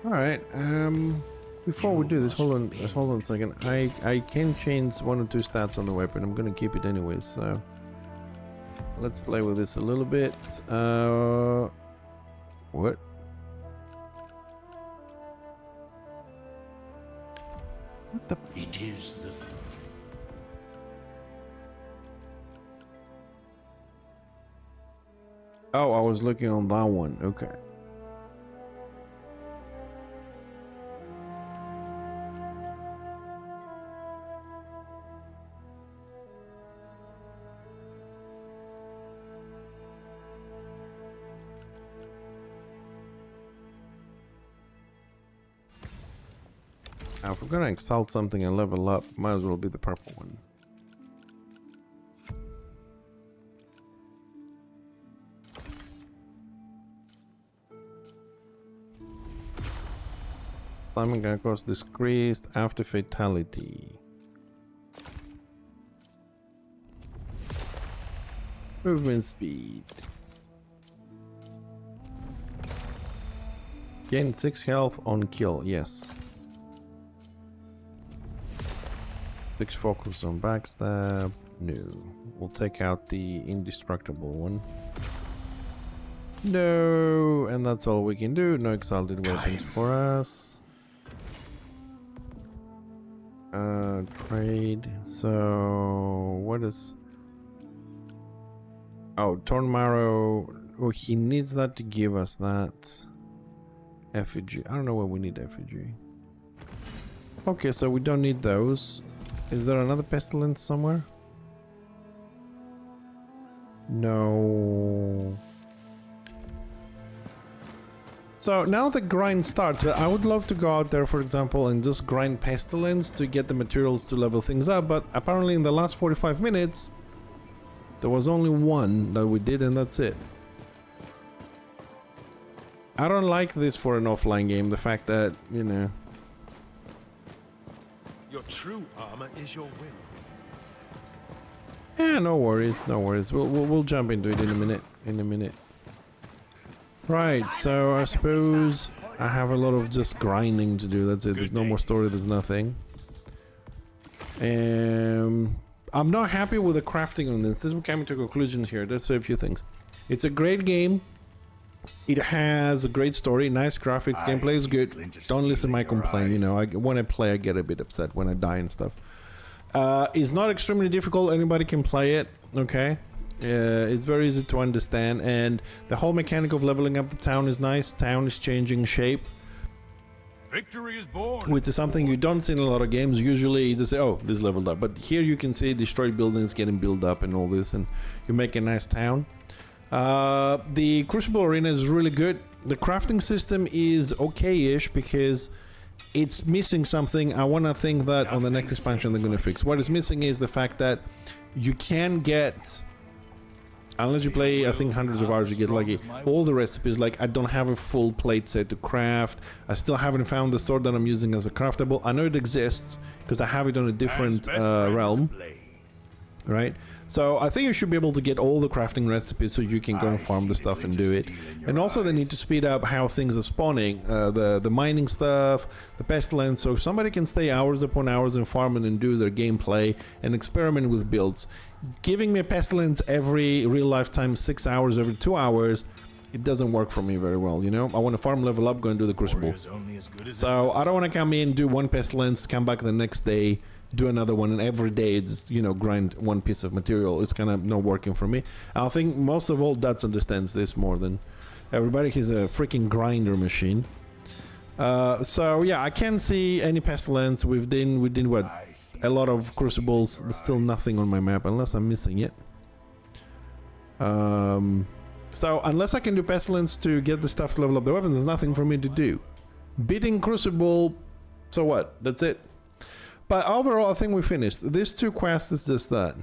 Alright, before we do this, hold on a second. I can change 1 or 2 stats on the weapon. I'm gonna keep it anyways, so let's play with this a little bit. What? What the?
It is the
Oh, I was looking on that one. Okay. Now, if we're gonna exalt something and level up, might as well be the purple one. Timing gonna cost decreased after fatality. Movement speed. Gain 6 health on kill, yes. 6 focus on backstab. No. We'll take out the indestructible one. No, and that's all we can do. No exalted weapons for us. Trade. So what is? Oh, Torn Marrow. Oh, he needs that to give us that. Effigy. I don't know why we need effigy. Okay, so we don't need those. Is there another pestilence somewhere? No. So now the grind starts, but I would love to go out there, for example, and just grind pestilence to get the materials to level things up, but apparently in the last 45 minutes there was only one that we did, and that's it. I don't like this for an offline game, the fact that, you know.
Your true armor is your will.
Yeah, no worries, no worries. We'll jump into it in a minute. Right, so I suppose I have a lot of just grinding to do. That's it. There's no more story. There's nothing. I'm not happy with the crafting on this. This is coming to a conclusion here. Let's say a few things. It's a great game. It has a great story, nice graphics, gameplay is good. Don't listen to my complaint, you know, when I play I get a bit upset when I die and stuff. It's not extremely difficult, anybody can play it, okay? It's very easy to understand, and the whole mechanic of leveling up the town is nice. Town is changing shape,
Victory is born.
which is something you don't see in a lot of games. Usually they say, oh, this leveled up, but here you can see destroyed buildings getting built up and all this, and you make a nice town. The Crucible Arena is really good. The crafting system is okay-ish because it's missing something. I want to think that on the next expansion they're going to fix. What is missing is the fact that you can get, unless you play I think hundreds of hours, you get like all the recipes. Like I don't have a full plate set to craft. I still haven't found the sword that I'm using as a craftable. I know it exists because I have it on a different realm, right? So I think you should be able to get all the crafting recipes so you can go and farm the stuff and do it. And also they need to speed up how things are spawning, the mining stuff, the pestilence, so somebody can stay hours upon hours and farm and do their gameplay and experiment with builds. Giving me a pestilence every real lifetime 6 hours, every 2 hours, it doesn't work for me very well, you know? I want to farm, level up, go and do the Crucible. So I don't want to come in, do one pestilence, come back the next day, do another one, and every day it's, you know, grind one piece of material. It's kind of not working for me. I think most of all Dutch understands this more than everybody. He's a freaking grinder machine. So yeah, I can't see any pestilence. We did what, a lot of Crucibles. There's still nothing on my map unless I'm missing it. So unless I can do pestilence to get the stuff to level up the weapons, there's nothing for me to do. Beating Crucible, so what? That's it. But overall, I think we finished. These 2 quests is just that.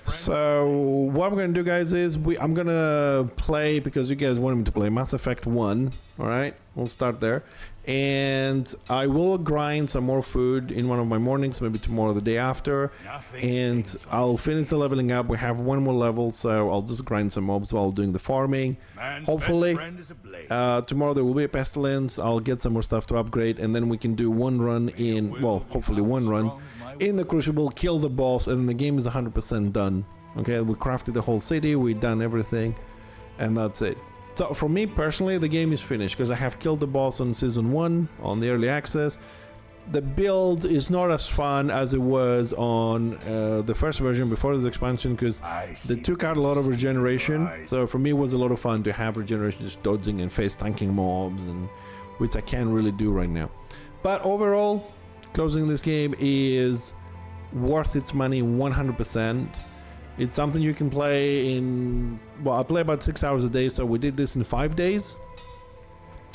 So what I'm gonna do, guys, is I'm gonna play, because you guys wanted me to play Mass Effect 1. All right, we'll start there, and I will grind some more food in one of my mornings, maybe tomorrow or the day after, and I'll finish the leveling up. We have 1 more level, so I'll just grind some mobs while doing the farming. Hopefully tomorrow there will be a pestilence. I'll get some more stuff to upgrade, and then we can do one run in, well, hopefully one run in the Crucible, kill the boss, and the game is 100% done. Okay, we crafted the whole city, we done everything, and that's it. So for me personally, the game is finished because I have killed the boss on Season 1 on the early access. The build is not as fun as it was on the first version before this expansion, because they took out a lot of regeneration. So for me it was a lot of fun to have regeneration, just dodging and face tanking mobs, and which I can't really do right now. But overall, closing this game is worth its money 100%. It's something you can play in, well, I play about 6 hours a day, so we did this in 5 days.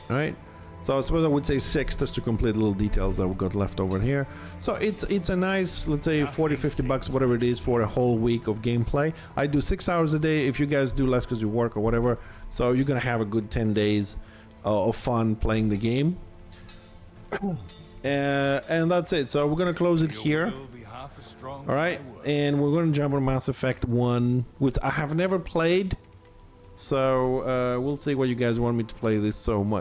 Alright, so I suppose I would say 6 just to complete little details that we got left over here. So it's a nice, let's say 40-50 bucks, whatever it is, for a whole week of gameplay. I do 6 hours a day. If you guys do less because you work or whatever, so you're gonna have a good 10 days of fun playing the game. And that's it. So we're gonna close it here. All right, and we're gonna jump on Mass Effect 1, which I have never played. So we'll see why you guys want me to play this so much.